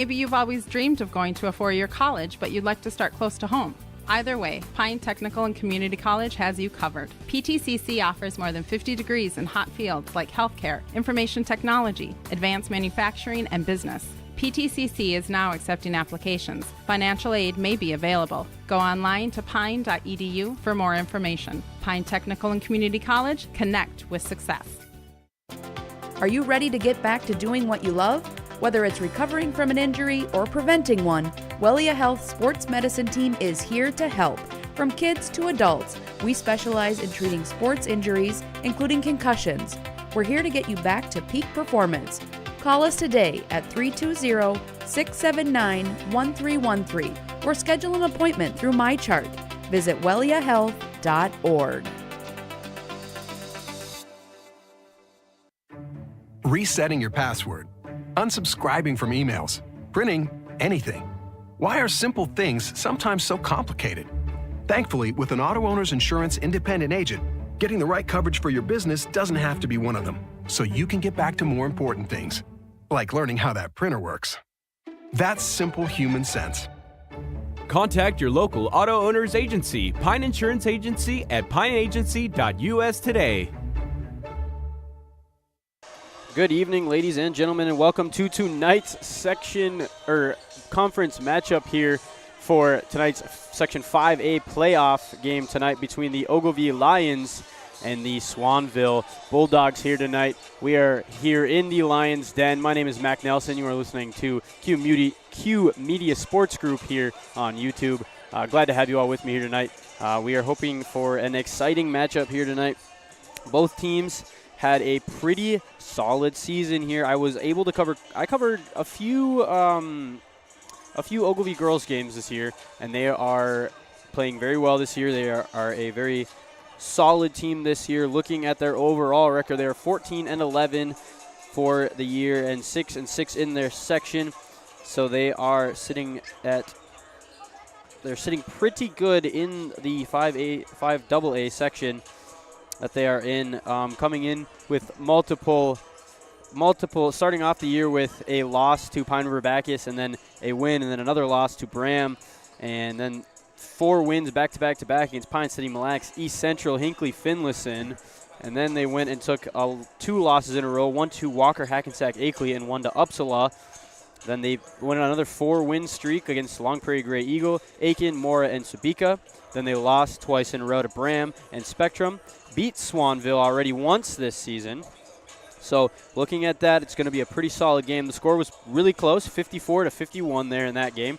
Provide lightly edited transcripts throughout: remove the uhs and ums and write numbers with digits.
Maybe you've always dreamed of going to a four-year college, but you'd like to start close to home. Either way, Pine Technical and Community College has you covered. PTCC offers more than 50 degrees in hot fields like healthcare, information technology, advanced manufacturing, and business. PTCC is now accepting applications. Financial aid may be available. Go online to pine.edu for more information. Pine Technical and Community College, connect with success. Are you ready to get back to doing what you love? Whether it's recovering from an injury or preventing one, Wellia Health Sports Medicine Team is here to help. From kids to adults, we specialize in treating sports injuries, including concussions. We're here to get you back to peak performance. Call us today at 320-679-1313 or schedule an appointment through MyChart. Visit welliahealth.org. Resetting your password, unsubscribing from emails, printing anything. Why are simple things sometimes so complicated? Thankfully, with an auto owner's insurance independent agent, getting the right coverage for your business doesn't have to be one of them, so you can get back to more important things, like learning how that printer works. That's simple human sense. Contact your local auto owner's agency, Pine Insurance Agency, at pineagency.us today. Good evening, ladies and gentlemen, and welcome to tonight's conference matchup here for tonight's Section 5A playoff game tonight between the Ogilvie Lions and the Swanville Bulldogs here tonight. We are here in the Lions Den. My name is Mac Nelson. You are listening to Q Media Sports Group here on YouTube. Glad to have you all with me here tonight. We are hoping for an exciting matchup here tonight. Both teams had a pretty solid season here. I covered a few Ogilvie girls games this year, and they are playing very well this year. They are a very solid team this year. Looking at their overall record, they are 14-11 for the year and 6-6 in their section. So they are sitting pretty good in the 5AA section that they are in, coming in with multiple, starting off the year with a loss to Pine River Bacchus and then a win and then another loss to Bram, and then 4 wins back-to-back against Pine City Mille Lacs, East Central, Hinckley, Finlayson, and then they went and took 2 losses in a row, one to Walker, Hackensack, Akeley, and one to Uppsala. Then they went on another 4-win streak against Long Prairie Grey Eagle, Aiken, Mora, and Subika. Then they lost twice in a row to Bram and Spectrum. Beat Swanville already once this season. So looking at that, it's going to be a pretty solid game. The score was really close, 54-51 there in that game.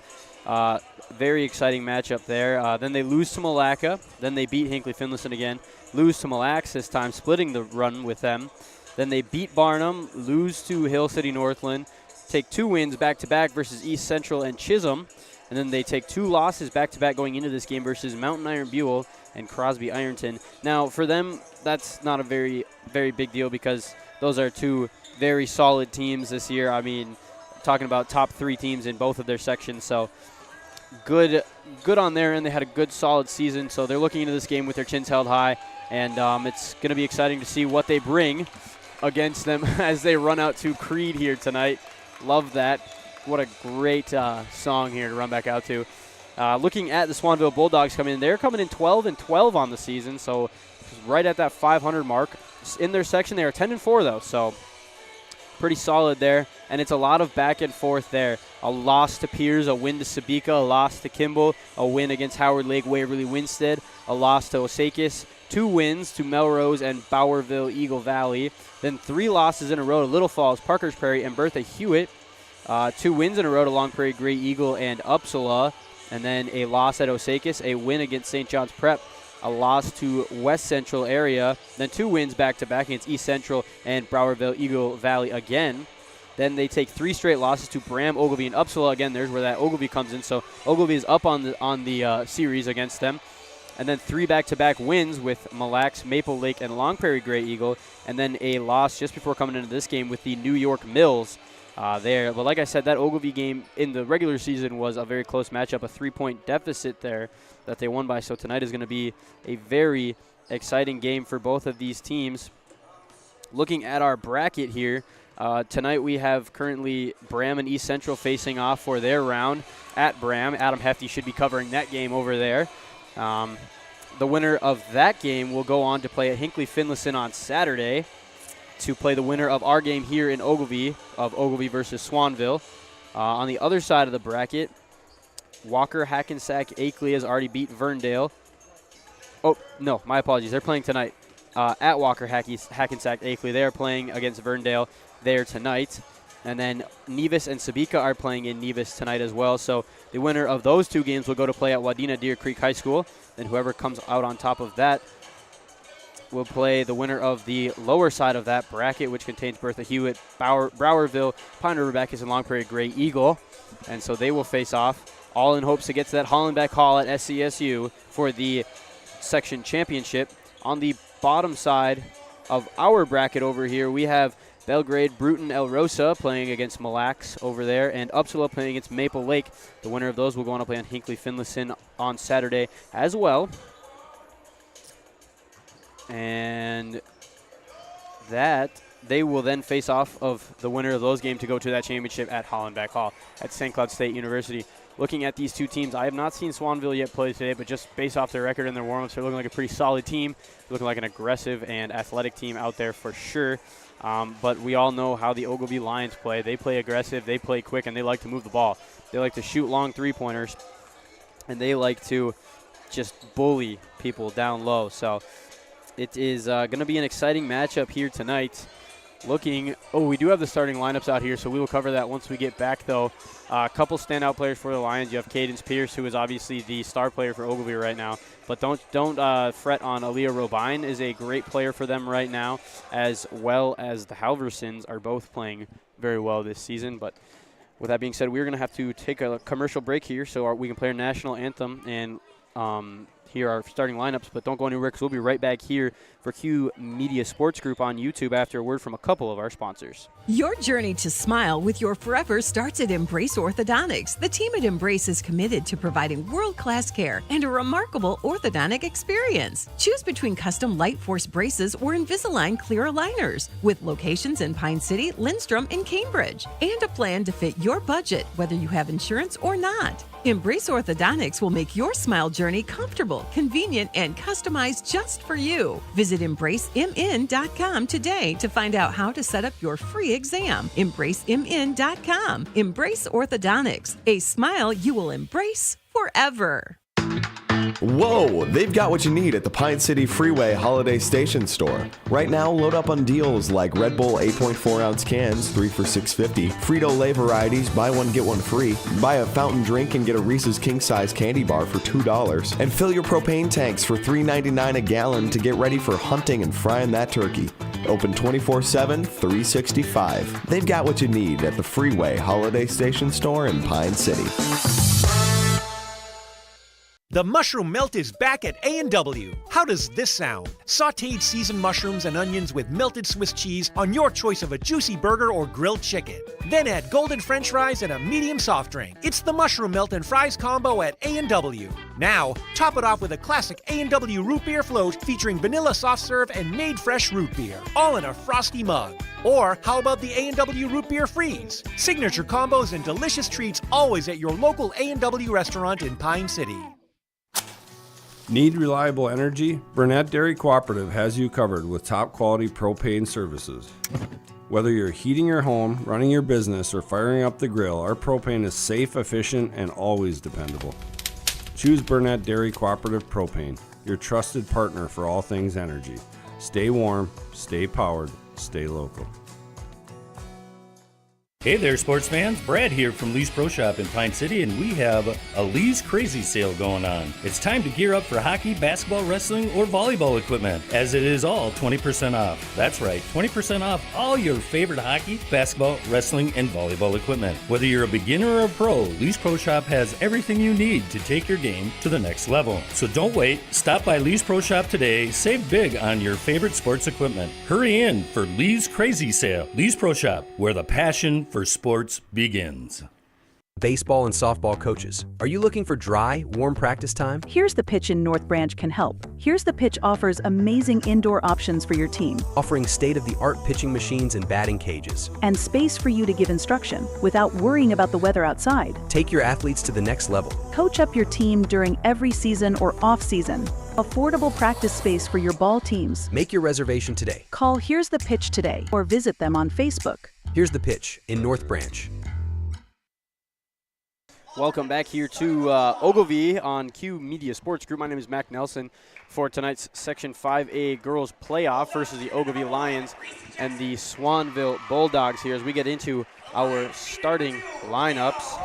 Very exciting matchup there. Then they lose to Malacca. Then they beat Hinckley Finlayson again. Lose to Mille Lacs this time, splitting the run with them. Then they beat Barnum, lose to Hill City Northland, take 2 wins back-to-back versus East Central and Chisholm. And then they take 2 losses back-to-back going into this game versus Mountain Iron Buell and Crosby Ironton. Now, for them, that's not a very, very big deal because those are 2 very solid teams this year. I mean, talking about top 3 teams in both of their sections. So good on their end. They had a good, solid season. So they're looking into this game with their chins held high. And it's going to be exciting to see what they bring against them as they run out to Creed here tonight. Love that. What a great song here to run back out to. Looking at the Swanville Bulldogs coming in, they're coming in 12-12 on the season, so right at that 500 mark. In their section, they are 10-4 though, so pretty solid there. And it's a lot of back and forth there. A loss to Piers, a win to Sabika, a loss to Kimball, a win against Howard Lake, Waverly, Winstead, a loss to Osakis, 2 wins to Melrose and Bowerville, Eagle Valley. Then 3 losses in a row to Little Falls, Parkers Prairie, and Bertha Hewitt. 2 wins in a row to Long Prairie, Grey Eagle, and Uppsala. And then a loss at Osakis, a win against St. John's Prep, a loss to West Central area, then 2 wins back-to-back against East Central and Browerville, Eagle Valley again. Then they take 3 straight losses to Bram, Ogilvie, and Uppsala. Again, there's where that Ogilvie comes in. So Ogilvie is up on the series against them. And then 3 back-to-back wins with Mille Lacs, Maple Lake, and Long Prairie Grey Eagle. And then a loss just before coming into this game with the New York Mills. There. But like I said, that Ogilvie game in the regular season was a very close matchup, a 3-point deficit there that they won by. So tonight is going to be a very exciting game for both of these teams. Looking at our bracket here, Tonight we have currently Bram and East Central facing off for their round at Bram. Adam Hefty should be covering that game over there. The winner of that game will go on to play at Hinckley-Finlayson on Saturday to play the winner of our game here in Ogilvie, of Ogilvie versus Swanville. On the other side of the bracket, Walker Hackensack Akeley has already beat Verndale. Oh, no, my apologies. They're playing tonight at Walker Hackensack Akeley. They are playing against Verndale there tonight. And then Nevis and Sabika are playing in Nevis tonight as well. So the winner of those two games will go to play at Wadena Deer Creek High School. Then whoever comes out on top of that will play the winner of the lower side of that bracket, which contains Bertha Hewitt, Browerville, Pine River Bacchus, and Long Prairie Gray Eagle. And so they will face off, all in hopes to get to that Hollenbeck Hall at SCSU for the section championship. On the bottom side of our bracket over here, we have Belgrade, Bruton, El Rosa playing against Mille Lacs over there, and Upsala playing against Maple Lake. The winner of those will go on to play on Hinckley-Finlayson on Saturday as well. And that they will then face off of the winner of those games to go to that championship at Hollenbeck Hall at St. Cloud State University. Looking at these two teams, I have not seen Swanville yet play today, but just based off their record and their warm-ups, they're looking like a pretty solid team. They're looking like an aggressive and athletic team out there for sure. But we all know how the Ogilvie Lions play. They play aggressive, they play quick, and they like to move the ball. They like to shoot long three-pointers, and they like to just bully people down low. So it is going to be an exciting matchup here tonight. We do have the starting lineups out here, so we will cover that once we get back, though. A couple standout players for the Lions. You have Cadence Pierce, who is obviously the star player for Ogilvie right now. But don't fret on Aaliyah Robine, is a great player for them right now, as well as the Halversons are both playing very well this season. But with that being said, we're going to have to take a commercial break here so we can play our national anthem and hear our starting lineups. But don't go anywhere, because we'll be right back here for Q Media Sports Group on YouTube after a word from a couple of our sponsors. Your journey to smile with your forever starts at Embrace Orthodontics. The team at Embrace is committed to providing world-class care and a remarkable orthodontic experience. Choose between custom Light Force braces or Invisalign clear aligners with locations in Pine City, Lindstrom, and Cambridge, and a plan to fit your budget, whether you have insurance or not. Embrace Orthodontics will make your smile journey comfortable, convenient, and customized just for you. Visit EmbraceMN.com today to find out how to set up your free exam. EmbraceMN.com. Embrace Orthodontics. A smile you will embrace forever. Whoa, they've got what you need at the Pine City Freeway Holiday Station store. Right now, load up on deals like Red Bull 8.4 ounce cans, 3 for $6.50, Frito-Lay varieties, buy one, get one free, buy a fountain drink and get a Reese's King Size candy bar for $2, and fill your propane tanks for $3.99 a gallon to get ready for hunting and frying that turkey. Open 24/7, 365. They've got what you need at the Freeway Holiday Station store in Pine City. The mushroom melt is back at A&W. How does this sound? Sautéed seasoned mushrooms and onions with melted Swiss cheese on your choice of a juicy burger or grilled chicken. Then add golden French fries and a medium soft drink. It's the mushroom melt and fries combo at A&W. Now, top it off with a classic A&W root beer float featuring vanilla soft serve and made fresh root beer, all in a frosty mug. Or how about the A&W root beer freeze? Signature combos and delicious treats always at your local A&W restaurant in Pine City. Need reliable energy? Burnett Dairy Cooperative has you covered with top quality propane services. Whether you're heating your home, running your business, or firing up the grill, our propane is safe, efficient, and always dependable. Choose Burnett Dairy Cooperative Propane, your trusted partner for all things energy. Stay warm, stay powered, stay local. Hey there, sports fans. Brad here from Lee's Pro Shop in Pine City, and we have a Lee's Crazy Sale going on. It's time to gear up for hockey, basketball, wrestling, or volleyball equipment, as it is all 20% off. That's right, 20% off all your favorite hockey, basketball, wrestling, and volleyball equipment. Whether you're a beginner or a pro, Lee's Pro Shop has everything you need to take your game to the next level. So don't wait. Stop by Lee's Pro Shop today. Save big on your favorite sports equipment. Hurry in for Lee's Crazy Sale. Lee's Pro Shop, where the passion for sports begins. Baseball and softball coaches, are you looking for dry, warm practice time? Here's the Pitch in North Branch can help. Here's the Pitch offers amazing indoor options for your team. Offering state-of-the-art pitching machines and batting cages. And space for you to give instruction without worrying about the weather outside. Take your athletes to the next level. Coach up your team during every season or off-season. Affordable practice space for your ball teams. Make your reservation today. Call Here's the Pitch today or visit them on Facebook. Here's the Pitch in North Branch. Welcome back here to Ogilvie on Q Media Sports Group. My name is Mac Nelson for tonight's Section 5A Girls Playoff versus the Ogilvie Lions and the Swanville Bulldogs here as we get into our starting lineups.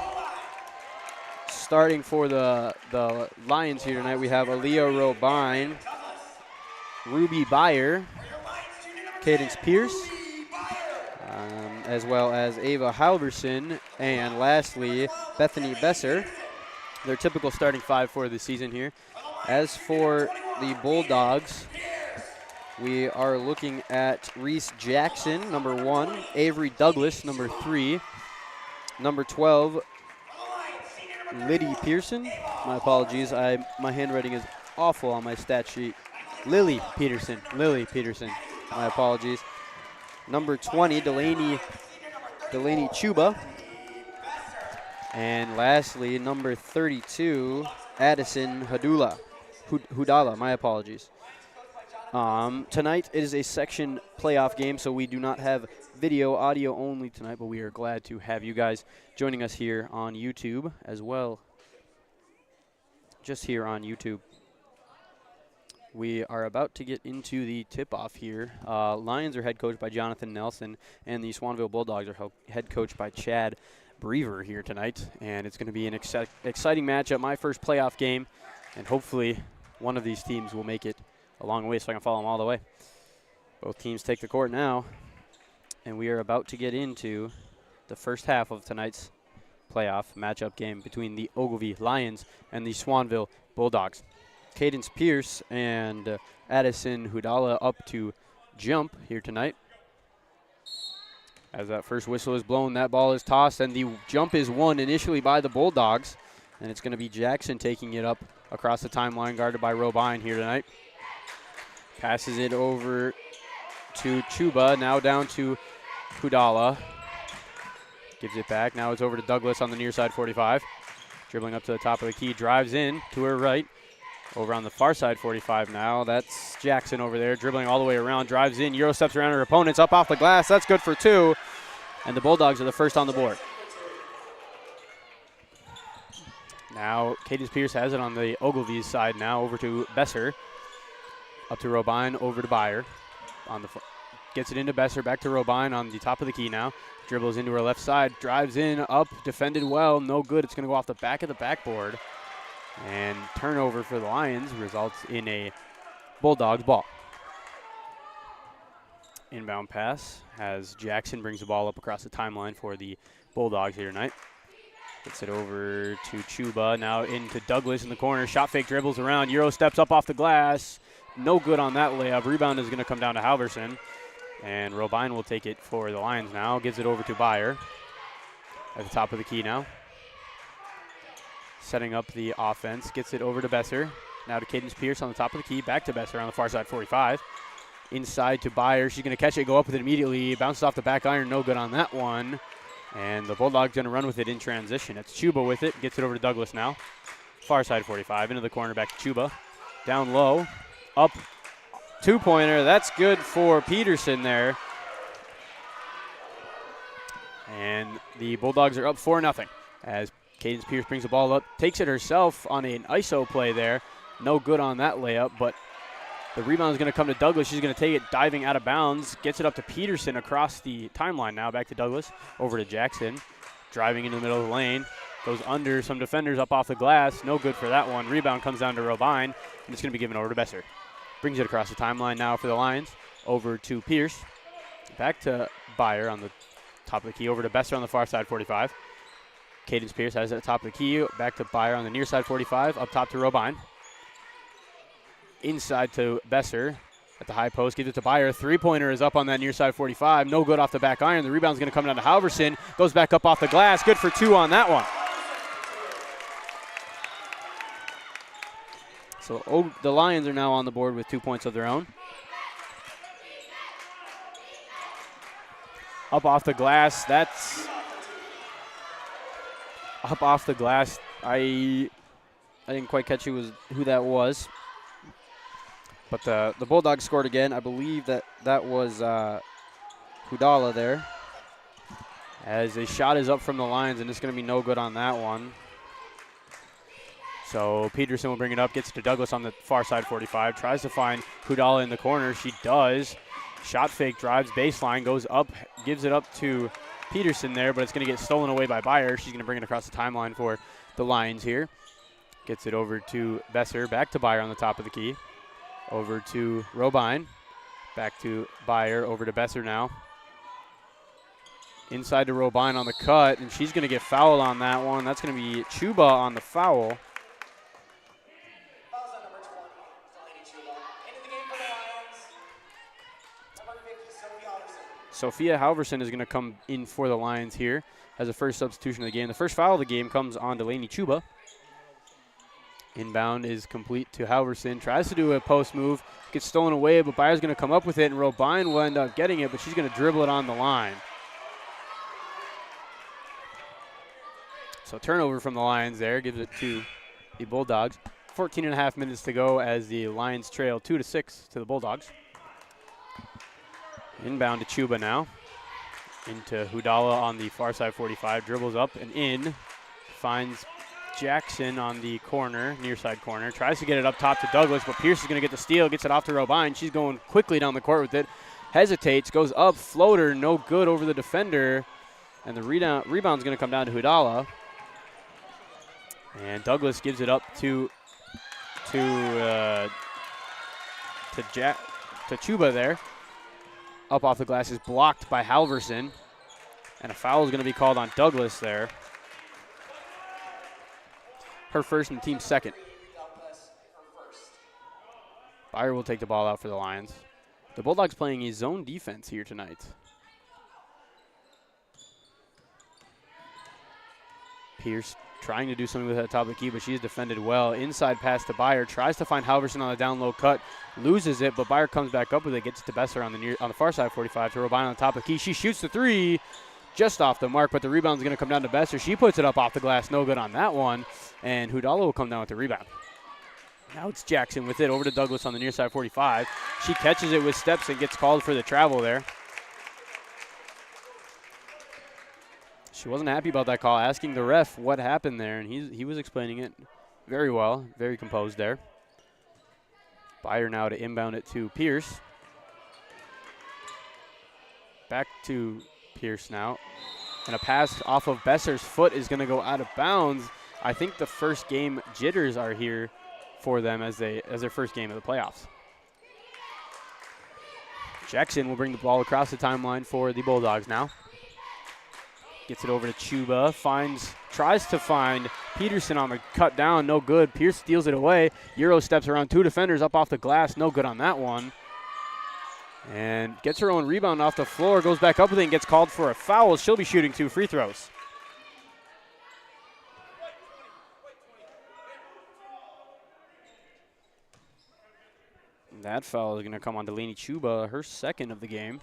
Starting for the Lions here tonight, we have Aaliyah Robine, Ruby Byer, Cadence Pierce, as well as Ava Halverson, and lastly, Bethany Besser. Their typical starting five for the season here. As for the Bulldogs, we are looking at Reese Jackson, number 1, Avery Douglas, number 3, number 12, Liddy Pearson. My apologies, my handwriting is awful on my stat sheet. Lily Peterson, my apologies. Number 20, Delaney Chuba. And lastly, number 32, Addison Hudala, my apologies. Tonight it is a section playoff game, so we do not have video, audio only tonight, but we are glad to have you guys joining us here on YouTube as well. Just here on YouTube. We are about to get into the tip-off here. Lions are head coached by Jonathan Nelson, and the Swanville Bulldogs are head coached by Chad Brever here tonight. And it's going to be an exciting matchup, my first playoff game, and hopefully one of these teams will make it a long way so I can follow them all the way. Both teams take the court now, and we are about to get into the first half of tonight's playoff matchup game between the Ogilvie Lions and the Swanville Bulldogs. Cadence Pierce and Addison Hudala up to jump here tonight. As that first whistle is blown, that ball is tossed, and the jump is won initially by the Bulldogs. And it's going to be Jackson taking it up across the timeline, guarded by Robine here tonight. Passes it over to Chuba, now down to Hudala. Gives it back, now it's over to Douglas on the near side 45. Dribbling up to the top of the key, drives in to her right. Over on the far side 45 now, that's Jackson over there, dribbling all the way around, drives in, Euro steps around her opponents, up off the glass, that's good for 2. And the Bulldogs are the first on the board. Now, Cadence Pierce has it on the Ogilvie's side now, over to Besser. Up to Robine, over to Byer. Gets it into Besser, back to Robine on the top of the key now. Dribbles into her left side, drives in, up, defended well, no good. It's going to go off the back of the backboard. And turnover for the Lions results in a Bulldogs ball. Inbound pass as Jackson brings the ball up across the timeline for the Bulldogs here tonight. Gets it over to Chuba, now into Douglas in the corner. Shot fake, dribbles around. Euro steps up off the glass. No good on that layup. Rebound is going to come down to Halverson. And Robine will take it for the Lions now. Gives it over to Byer at the top of the key now. Setting up the offense. Gets it over to Besser. Now to Cadence Pierce on the top of the key. Back to Besser on the far side 45. Inside to Byer. She's going to catch it, go up with it immediately. Bounces off the back iron. No good on that one. And the Bulldogs going to run with it in transition. It's Chuba with it. Gets it over to Douglas now. Far side 45. Into the corner. Back to Chuba. Down low. Up. Two-pointer. That's good for Peterson there. And the Bulldogs are up 4-0 as Cadence Pierce brings the ball up, takes it herself on an ISO play there. No good on that layup, but the rebound is going to come to Douglas. She's going to take it diving out of bounds, gets it up to Peterson across the timeline now. Back to Douglas, over to Jackson, driving into the middle of the lane. Goes under some defenders up off the glass. No good for that one. Rebound comes down to Robine, and it's going to be given over to Besser. Brings it across the timeline now for the Lions. Over to Pierce. Back to Byer on the top of the key. Over to Besser on the far side 45. Cadence Pierce has it at the top of the key. Back to Byer on the near side 45. Up top to Robine. Inside to Besser at the high post. Gives it to Byer. Three-pointer is up on that near side 45. No good off the back iron. The rebound's going to come down to Halverson. Goes back up off the glass. Good for 2 on that one. So the Lions are now on the board with 2 points of their own. Up off the glass, that's up off the glass. I didn't quite catch who that was. But the Bulldogs scored again. I believe that was Hudala there. As a shot is up from the Lions, and it's going to be no good on that one. So Peterson will bring it up, gets to Douglas on the far side 45, tries to find Hudala in the corner. She does. Shot fake, drives baseline, goes up, gives it up to Peterson there, but it's going to get stolen away by Byer. She's going to bring it across the timeline for the Lions here. Gets it over to Besser, back to Byer on the top of the key. Over to Robine, back to Byer, over to Besser now. Inside to Robine on the cut, and she's going to get fouled on that one. That's going to be Chuba on the foul. Sophia Halverson is going to come in for the Lions here as the first substitution of the game. The first foul of the game comes on Delaney Chuba. Inbound is complete to Halverson. Tries to do a post move. Gets stolen away, but Byer's going to come up with it, and Robine will end up getting it, but she's going to dribble it on the line. So turnover from the Lions there. Gives it to the Bulldogs. 14 and a half minutes to go as the Lions trail 2-6 to the Bulldogs. Inbound to Chuba now. Into Hudala on the far side 45. Dribbles up and in. Finds Jackson on the corner, near side corner. Tries to get it up top to Douglas, but Pierce is going to get the steal. Gets it off to Robine. She's going quickly down the court with it. Hesitates, goes up, floater, no good over the defender. And the rebound's going to come down to Hudala. And Douglas gives it up to Chuba there. Up off the glass is blocked by Halverson. And a foul is going to be called on Douglas there. Her first and team second. Byer will take the ball out for the Lions. The Bulldogs playing a zone defense here tonight. Pierce trying to do something with that top of the key, but she's defended well. Inside pass to Byer. Tries to find Halverson on the down low cut. Loses it, but Byer comes back up with it. Gets it to Besser on the far side 45 to Robine on the top of the key. She shoots the three. Just off the mark, but the rebound's going to come down to Besser. She puts it up off the glass. No good on that one. And Hudala will come down with the rebound. Now it's Jackson with it over to Douglas on the near side 45. She catches it with steps and gets called for the travel there. She wasn't happy about that call, asking the ref what happened there, and he was explaining it very well, very composed there. Byer now to inbound it to Pierce. Back to Pierce now. And a pass off of Besser's foot is going to go out of bounds. I think the first game jitters are here for them as their first game of the playoffs. Jackson will bring the ball across the timeline for the Bulldogs now. Gets it over to Chuba, tries to find Peterson on the cut down, no good. Pierce steals it away. Euro steps around two defenders up off the glass, no good on that one. And gets her own rebound off the floor, goes back up with it and gets called for a foul. She'll be shooting 2 free throws. And that foul is going to come on Delaney Chuba, her second of the game.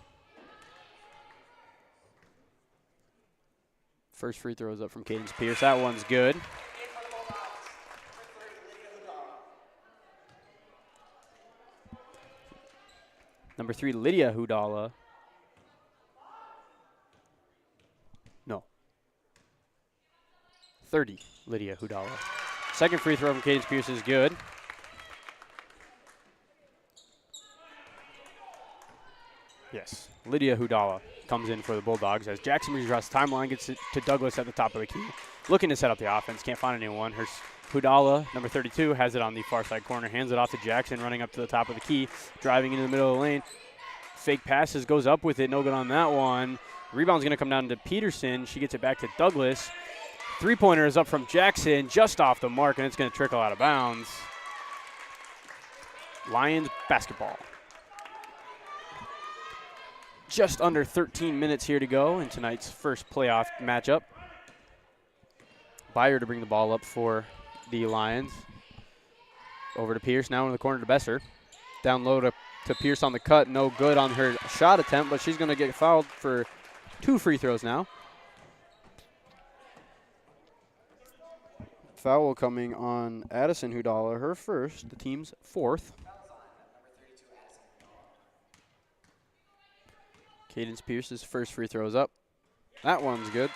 First free throw is up from Cadence Pierce. That one's good. Number 3, Lydia Hudala. No. 30, Lydia Hudala. Second free throw from Cadence Pierce is good. Yes, Lydia Hudala comes in for the Bulldogs as Jackson reaches across the timeline, gets it to Douglas at the top of the key. Looking to set up the offense, can't find anyone. Hudala, number 32, has it on the far side corner, hands it off to Jackson, running up to the top of the key, driving into the middle of the lane. Fake passes, goes up with it, no good on that one. Rebound's going to come down to Peterson. She gets it back to Douglas. Three-pointer is up from Jackson, just off the mark, and it's going to trickle out of bounds. Lions basketball. Just under 13 minutes here to go in tonight's first playoff matchup. Byer to bring the ball up for the Lions. Over to Pierce, now in the corner to Besser. Down low to Pierce on the cut. No good on her shot attempt, but she's going to get fouled for 2 free throws now. Foul coming on Addison Hudala, her first, the team's 4th. Cadence Pierce's first free throw is up. That one's good.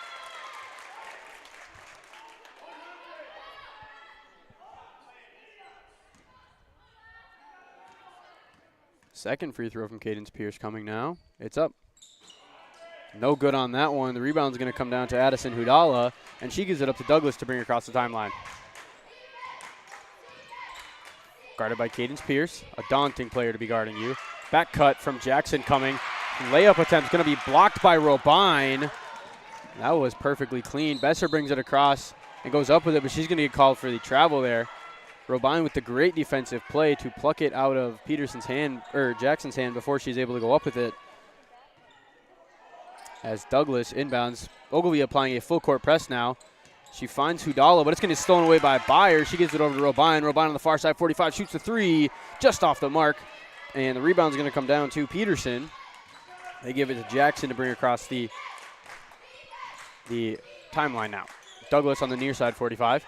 Second free throw from Cadence Pierce coming now. It's up. No good on that one. The rebound's going to come down to Addison Hudala, and she gives it up to Douglas to bring across the timeline. Guarded by Cadence Pierce, a daunting player to be guarding you. Back cut from Jackson coming. Layup attempt going to be blocked by Robine. That was perfectly clean. Besser brings it across and goes up with it, but she's going to get called for the travel there. Robine with the great defensive play to pluck it out of Peterson's hand, or Jackson's hand, before she's able to go up with it. As Douglas inbounds, Ogilvie applying a full court press now. She finds Hudala, but it's going to be stolen away by Byer. She gives it over to Robine. Robine on the far side, 45, shoots the 3, just off the mark. And the rebound's going to come down to Peterson. They give it to Jackson to bring across the timeline now. Douglas on the near side, 45.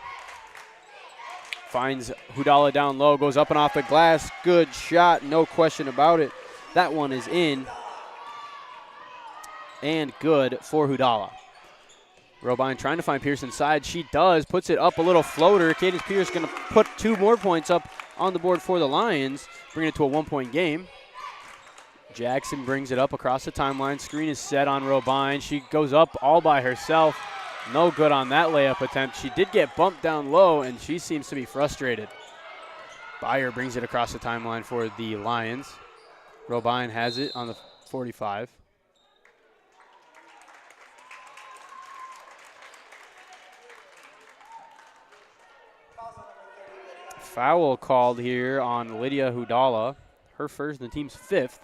Finds Hudala down low, goes up and off the glass. Good shot, no question about it. That one is in. And good for Hudala. Robine trying to find Pierce inside. She does, puts it up a little floater. Cadence Pierce going to put 2 more points up on the board for the Lions, bringing it to a 1-point game. Jackson brings it up across the timeline. Screen is set on Robine. She goes up all by herself. No good on that layup attempt. She did get bumped down low, and she seems to be frustrated. Byer brings it across the timeline for the Lions. Robine has it on the 45. Foul called here on Lydia Hudala. Her first and the team's 5th.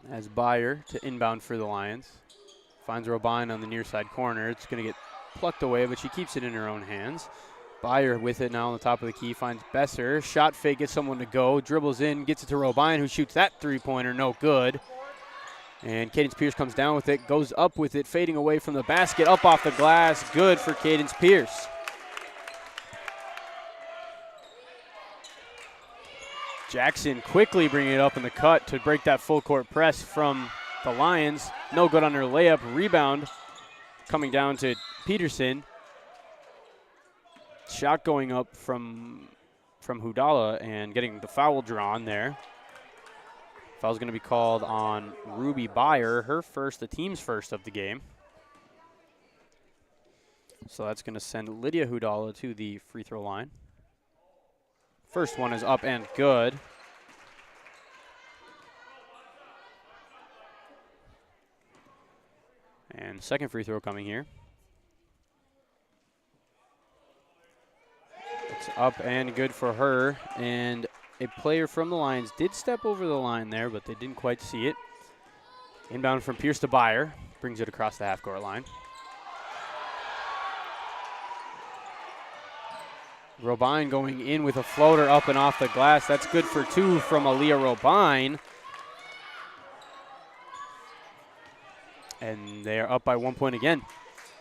As Byer to inbound for the Lions. Finds Robine on the near side corner. It's going to get plucked away, but she keeps it in her own hands. Byer with it now on the top of the key. Finds Besser. Shot fake, gets someone to go. Dribbles in, gets it to Robine, who shoots that 3-pointer. No good. And Cadence Pierce comes down with it, goes up with it, fading away from the basket, up off the glass. Good for Cadence Pierce. Jackson quickly bringing it up in the cut to break that full court press from the Lions. No good on her layup. Rebound coming down to Peterson. Shot going up from Hudala and getting the foul drawn there. Foul's going to be called on Ruby Byer, her first, the team's first of the game. So that's going to send Lydia Hudala to the free throw line. First one is up and good. And second free throw coming here. It's up and good for her. And a player from the Lions did step over the line there, but they didn't quite see it. Inbound from Pierce to Byer. Brings it across the half-court line. Robine going in with a floater up and off the glass. That's good for 2 from Aaliyah Robine. And they are up by 1 point again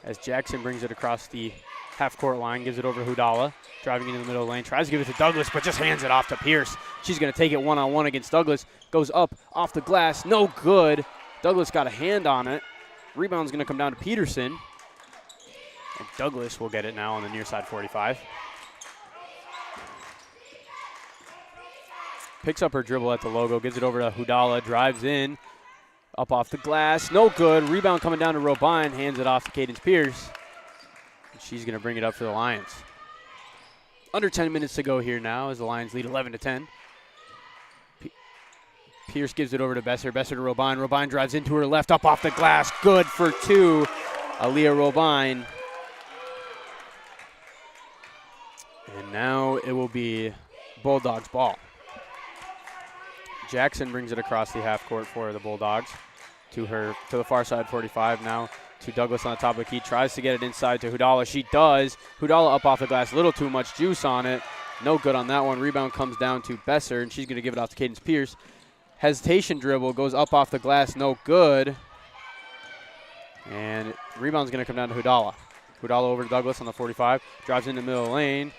as Jackson brings it across the half-court line, gives it over to Hudala, driving into the middle lane, tries to give it to Douglas, but just hands it off to Pierce. She's going to take it one-on-one against Douglas. Goes up off the glass, no good. Douglas got a hand on it. Rebound's going to come down to Peterson. And Douglas will get it now on the near side 45. Picks up her dribble at the logo, gives it over to Hudala, drives in, up off the glass, no good. Rebound coming down to Robine, hands it off to Cadence Pierce. She's going to bring it up for the Lions. Under 10 minutes to go here now as the Lions lead 11-10. Pierce gives it over to Besser. Besser to Robine. Robine drives into her left, up off the glass. Good for 2. Aaliyah Robine. And now it will be Bulldogs ball. Jackson brings it across the half court for the Bulldogs to the far side 45 now. to Douglas on the top of the key. Tries to get it inside to Hudala. She does. Hudala up off the glass. A little too much juice on it. No good on that one. Rebound comes down to Besser, and she's going to give it off to Cadence Pierce. Hesitation dribble. Goes up off the glass. No good. And rebound's going to come down to Hudala. Hudala over to Douglas on the 45. Drives into the middle of the lane.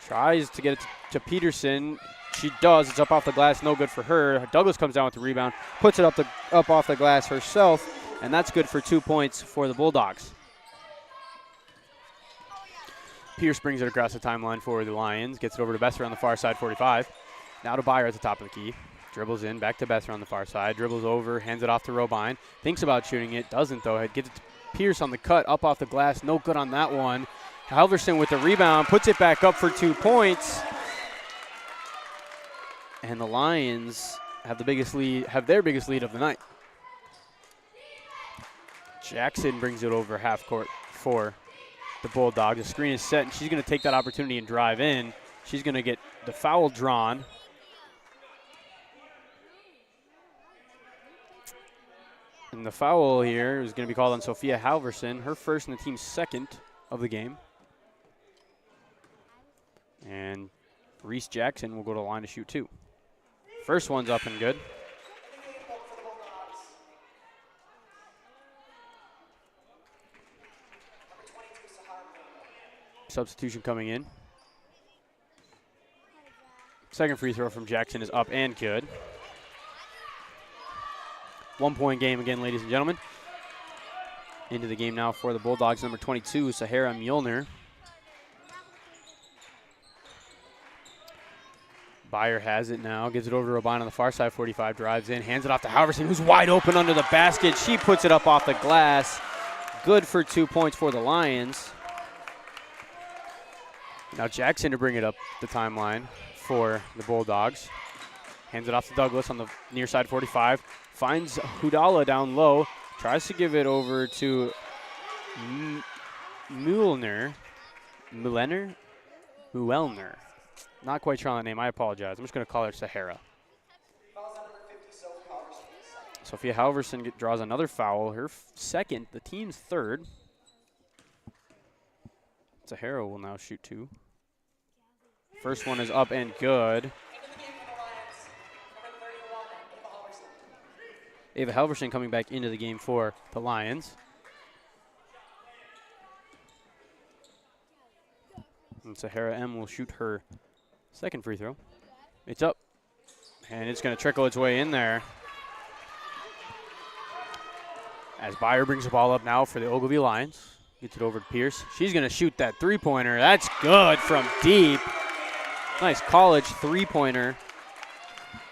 Tries to get it to Peterson. She does. It's up off the glass. No good for her. Douglas comes down with the rebound. Puts it up off the glass herself. And that's good for 2 points for the Bulldogs. Pierce brings it across the timeline for the Lions. Gets it over to Besser on the far side, 45. Now to Byer at the top of the key. Dribbles in, back to Besser on the far side. Dribbles over, hands it off to Robine. Thinks about shooting it, doesn't though. Gets it to Pierce on the cut, up off the glass. No good on that one. Halverson with the rebound, puts it back up for 2 points. And the Lions have their biggest lead of the night. Jackson brings it over half court for the Bulldogs. The screen is set, and she's going to take that opportunity and drive in. She's going to get the foul drawn. And the foul here is going to be called on Sophia Halverson, her first and the team's second of the game. And Reese Jackson will go to the line to shoot 2. First one's up and good. Substitution coming in. Second free throw from Jackson is up and good. 1 point game again, ladies and gentlemen. Into the game now for the Bulldogs, number 22, Sahara Muehlner. Byer has it now, gives it over to Robine on the far side, 45, drives in, hands it off to Halverson, who's wide open under the basket. She puts it up off the glass. Good for 2 points for the Lions. Now Jackson to bring it up the timeline for the Bulldogs. Hands it off to Douglas on the near side, 45. Finds Hudala down low. Tries to give it over to Muehlner. Not quite sure on that name. I apologize. I'm just going to call her Sahara. Sophia Halverson draws another foul. Her second, the team's third. Sahara will now shoot 2. First one is up and good. Ava Halverson coming back into the game for the Lions. And Sahara M will shoot her second free throw. It's up, and it's going to trickle its way in there. As Byer brings the ball up now for the Ogilvie Lions. Gets it over to Pierce. She's going to shoot that three-pointer. That's good from deep. Nice college three-pointer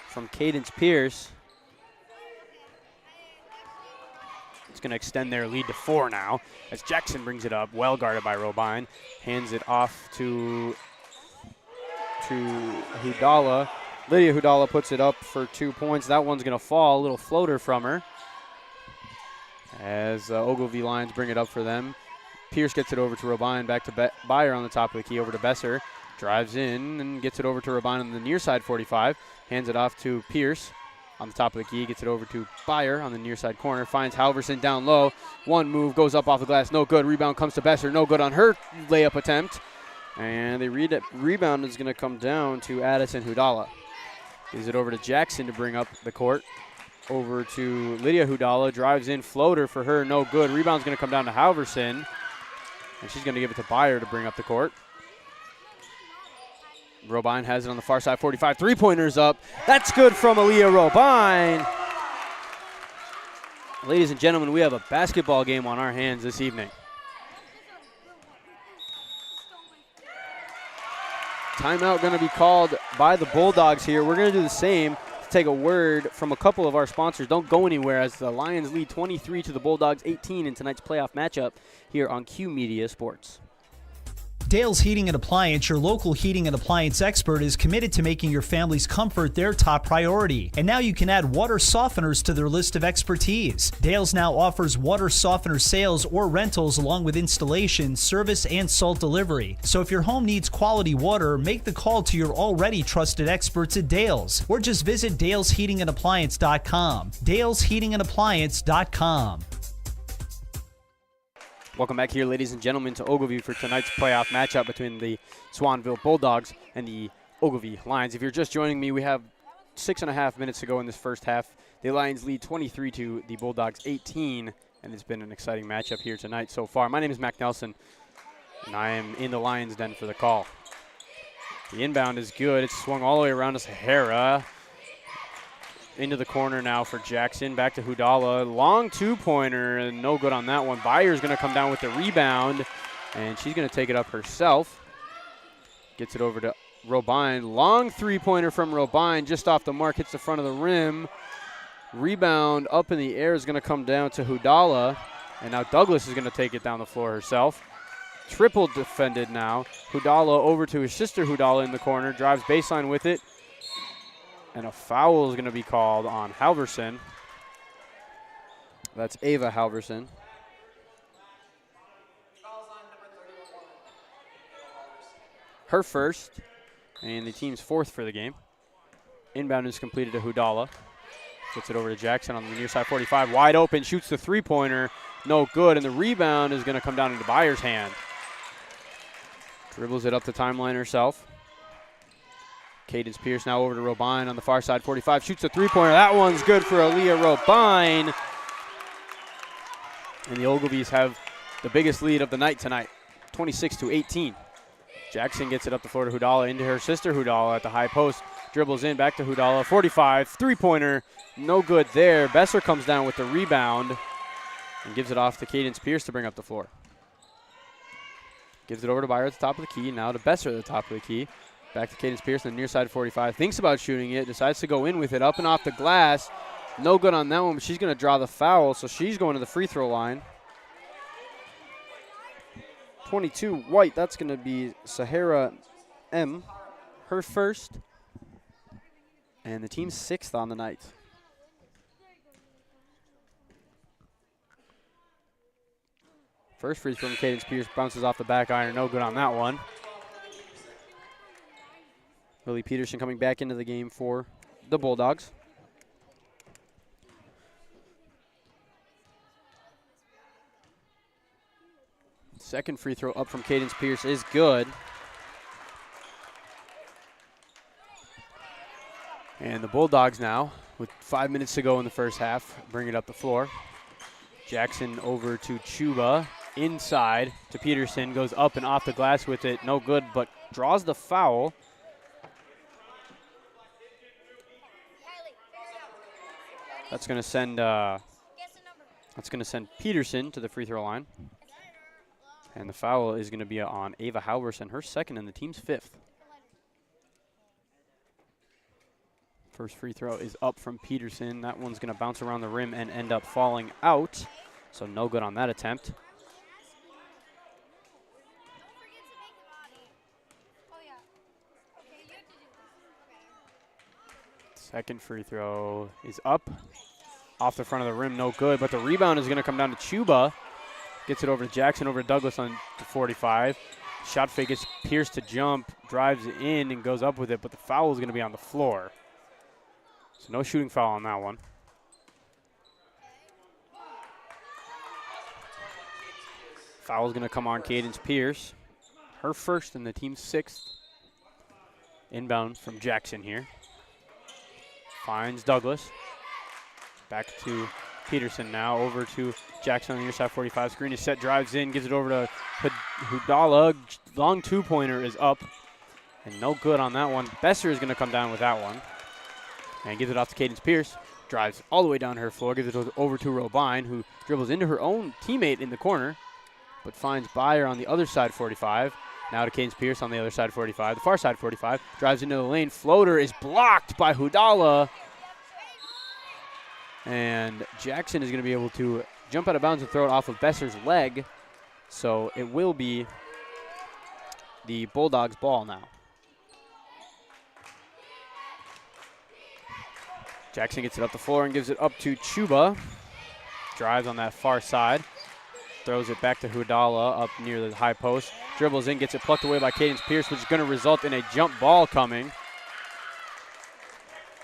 from Cadence Pierce. It's going to extend their lead to 4 now as Jackson brings it up, well guarded by Robine. Hands it off to Hudala. Lydia Hudala puts it up for 2 points. That one's going to fall. A little floater from her as Ogilvie Lions bring it up for them. Pierce gets it over to Robine, back to Byer on the top of the key, over to Besser. Drives in and gets it over to Robine on the near side, 45. Hands it off to Pierce on the top of the key, gets it over to Byer on the near side corner, finds Halverson down low. One move, goes up off the glass, no good. Rebound comes to Besser, no good on her layup attempt. And the rebound is going to come down to Addison Hudala. Gives it over to Jackson to bring up the court. Over to Lydia Hudala, drives in, floater for her, no good. Rebound's going to come down to Halverson, and she's going to give it to Byer to bring up the court. Robine has it on the far side, 45. Three-pointers up. That's good from Aaliyah Robine. Ladies and gentlemen, we have a basketball game on our hands this evening. Timeout going to be called by the Bulldogs here. We're going to do the same. Take a word from a couple of our sponsors. Don't go anywhere as the Lions lead 23 to the Bulldogs 18 in tonight's playoff matchup here on Q Media Sports. Dale's Heating and Appliance, your local heating and appliance expert, is committed to making your family's comfort their top priority. And now you can add water softeners to their list of expertise. Dale's now offers water softener sales or rentals along with installation, service, and salt delivery. So if your home needs quality water, make the call to your already trusted experts at Dale's, or just visit dalesheatingandappliance.com. dalesheatingandappliance.com. Welcome back here, ladies and gentlemen, to Ogilvie for tonight's playoff matchup between the Swanville Bulldogs and the Ogilvie Lions. If you're just joining me, we have 6.5 minutes to go in this first half. The Lions lead 23 to the Bulldogs 18, and it's been an exciting matchup here tonight so far. My name is Mac Nelson, and I am in the Lions' den for the call. The inbound is good. It's swung all the way around to Sahara. Into the corner now for Jackson. Back to Hudala. Long two-pointer, and no good on that one. Byer's going to come down with the rebound, and she's going to take it up herself. Gets it over to Robine. Long three-pointer from Robine, just off the mark, hits the front of the rim. Rebound up in the air is going to come down to Hudala, and now Douglas is going to take it down the floor herself. Triple defended now. Hudala over to his sister Hudala in the corner. Drives baseline with it. And a foul is going to be called on Halverson. That's Ava Halverson. Her first, and the team's fourth for the game. Inbound is completed to Hudala. Gets it over to Jackson on the near side 45. Wide open, shoots the three-pointer. No good, and the rebound is going to come down into Byer's hand. Dribbles it up the timeline herself. Cadence Pierce now over to Robine on the far side, 45, shoots a three-pointer. That one's good for Aaliyah Robine. And the Ogilvies have the biggest lead of the night tonight, 26-18. Jackson gets it up the floor to Hudala, into her sister Hudala at the high post. Dribbles in, back to Hudala, 45, three-pointer, no good there. Besser comes down with the rebound and gives it off to Cadence Pierce to bring up the floor. Gives it over to Byer at the top of the key, now to Besser at the top of the key. Back to Cadence Pierce on the near side 45. Thinks about shooting it. Decides to go in with it. Up and off the glass. No good on that one, but she's going to draw the foul, so she's going to the free throw line. 22 white. That's going to be Sahara M. Her first. And the team's sixth on the night. First free throw from Cadence Pierce. Bounces off the back iron. No good on that one. Lily Peterson coming back into the game for the Bulldogs. Second free throw up from Cadence Pierce is good. And the Bulldogs now, with 5 minutes to go in the first half, bring it up the floor. Jackson over to Chuba, inside to Peterson, goes up and off the glass with it. No good, but draws the foul. That's going to send Peterson to the free throw line. And the foul is going to be on Ava Halverson, her second and the team's fifth. First free throw is up from Peterson. That one's going to bounce around the rim and end up falling out. So no good on that attempt. Second free throw is up. Off the front of the rim, no good. But the rebound is going to come down to Chuba. Gets it over to Jackson, over to Douglas on the 45. Shot fake is Pierce to jump, drives it in and goes up with it, but the foul is going to be on the floor. So no shooting foul on that one. Foul is going to come on Cadence Pierce. Her first and the team's sixth. Inbound from Jackson here. Finds Douglas. Back to Peterson now, over to Jackson on the near side 45. Screen is set, drives in, gives it over to Hudala. Long two-pointer is up, and no good on that one. Besser is going to come down with that one. And gives it off to Cadence Pierce. Drives all the way down her floor, gives it over to Robine, who dribbles into her own teammate in the corner, but finds Byer on the other side 45. Now to Cadence Pierce on the other side 45, the far side 45. Drives into the lane. Floater is blocked by Hudala. And Jackson is going to be able to jump out of bounds and throw it off of Besser's leg. So it will be the Bulldogs' ball now. Jackson gets it up the floor and gives it up to Chuba. Drives on that far side. Throws it back to Hudala up near the high post. Dribbles in, gets it plucked away by Cadence Pierce, which is going to result in a jump ball coming.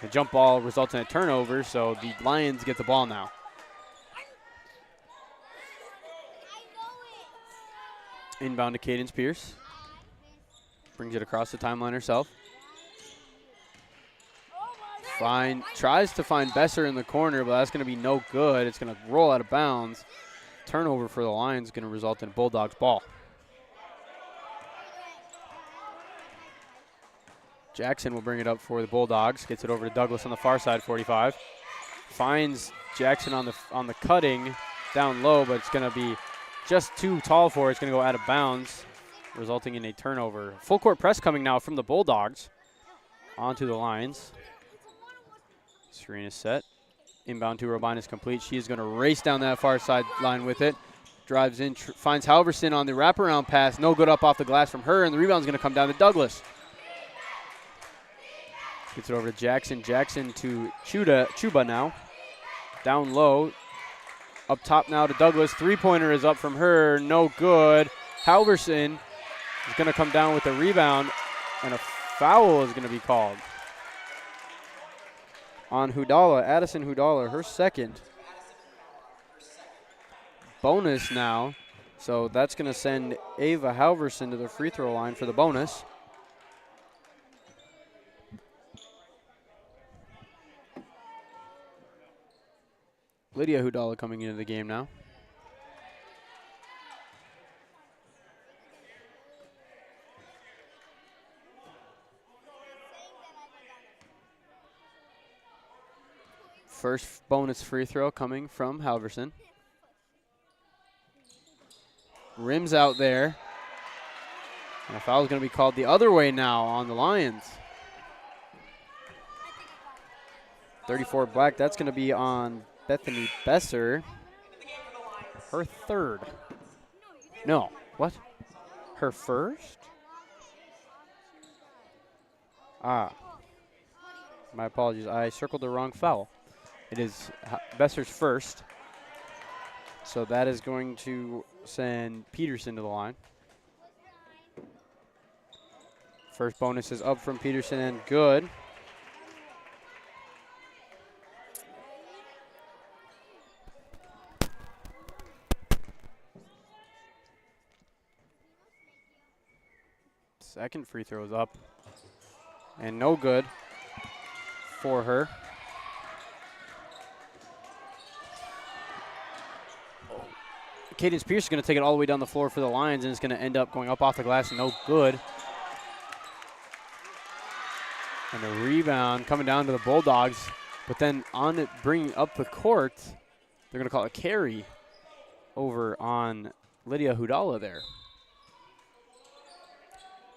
The jump ball results in a turnover, so the Lions get the ball now. Inbound to Cadence Pierce. Brings it across the timeline herself. Tries to find Besser in the corner, but that's going to be no good. It's going to roll out of bounds. Turnover for the Lions, going to result in Bulldogs ball. Jackson will bring it up for the Bulldogs. Gets it over to Douglas on the far side, 45. Finds Jackson on the cutting down low, but it's going to be just too tall for it. It's going to go out of bounds, resulting in a turnover. Full court press coming now from the Bulldogs onto the Lions. Screen is set. Inbound to Robine is complete. She is going to race down that far side line with it. Drives in, finds Halverson on the wraparound pass. No good up off the glass from her, and the rebound is going to come down to Douglas. Gets it over to Jackson. Jackson to Chuba now. Down low. Up top now to Douglas. Three-pointer is up from her. No good. Halverson is going to come down with a rebound, and a foul is going to be called on Hudala, Addison Hudala, her second. Bonus now, so that's going to send Ava Halverson to the free throw line for the bonus. Lydia Hudala coming into the game now. First bonus free throw coming from Halverson. Rims out there. And a foul is going to be called the other way now on the Lions. 34 black. That's going to be on Bethany Besser. Her third. No. What? Her first? My apologies. I circled the wrong foul. It is Besser's first. So that is going to send Peterson to the line. First bonus is up from Peterson and good. Second free throw is up and no good for her. Cadence Pierce is going to take it all the way down the floor for the Lions, and it's going to end up going up off the glass, no good. And a rebound coming down to the Bulldogs, but then on it, bringing up the court, they're going to call it a carry over on Lydia Hudala there.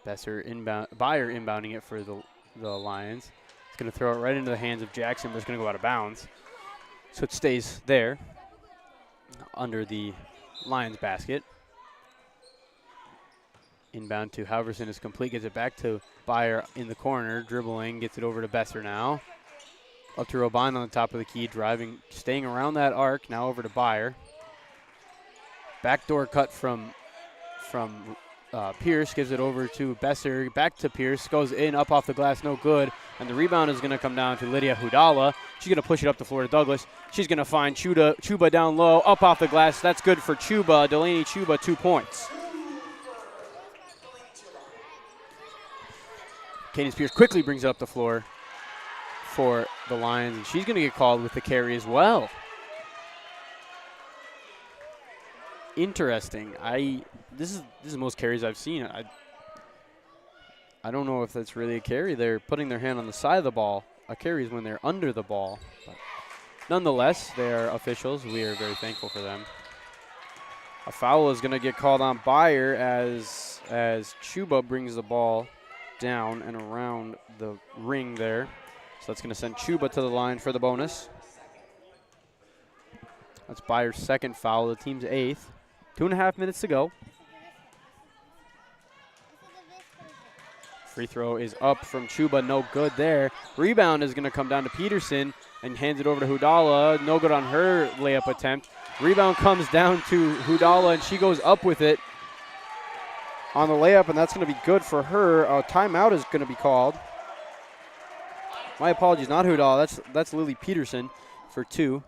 Besser Byer inbounding it for the Lions. It's going to throw it right into the hands of Jackson, but it's going to go out of bounds. So it stays there under the Lions basket. Inbound to Halverson is complete. Gets it back to Byer in the corner. Dribbling. Gets it over to Besser now. Up to Robine on the top of the key. Driving. Staying around that arc. Now over to Byer. Backdoor cut from Pierce. Gives it over to Besser. Back to Pierce. Goes in. Up off the glass. No good. And the rebound is going to come down to Lydia Hudala. She's going to push it up the floor to Douglas. She's going to find Chuba down low, up off the glass. That's good for Chuba. Delaney Chuba, 2 points. Cadence Pierce quickly brings it up the floor for the Lions, and she's going to get called with the carry as well. Interesting. This is the most carries I've seen. I don't know if that's really a carry. They're putting their hand on the side of the ball. A carry is when they're under the ball. But nonetheless, they are officials. We are very thankful for them. A foul is going to get called on Byer as Chuba brings the ball down and around the ring there. So that's going to send Chuba to the line for the bonus. That's Byer's second foul, the team's 8th. 2.5 minutes to go. Free throw is up from Chuba, no good there. Rebound is going to come down to Peterson and hands it over to Hudala. No good on her layup attempt. Rebound comes down to Hudala, and she goes up with it on the layup, and that's going to be good for her. A timeout is going to be called. My apologies, not Hudala. That's Lily Peterson for 2.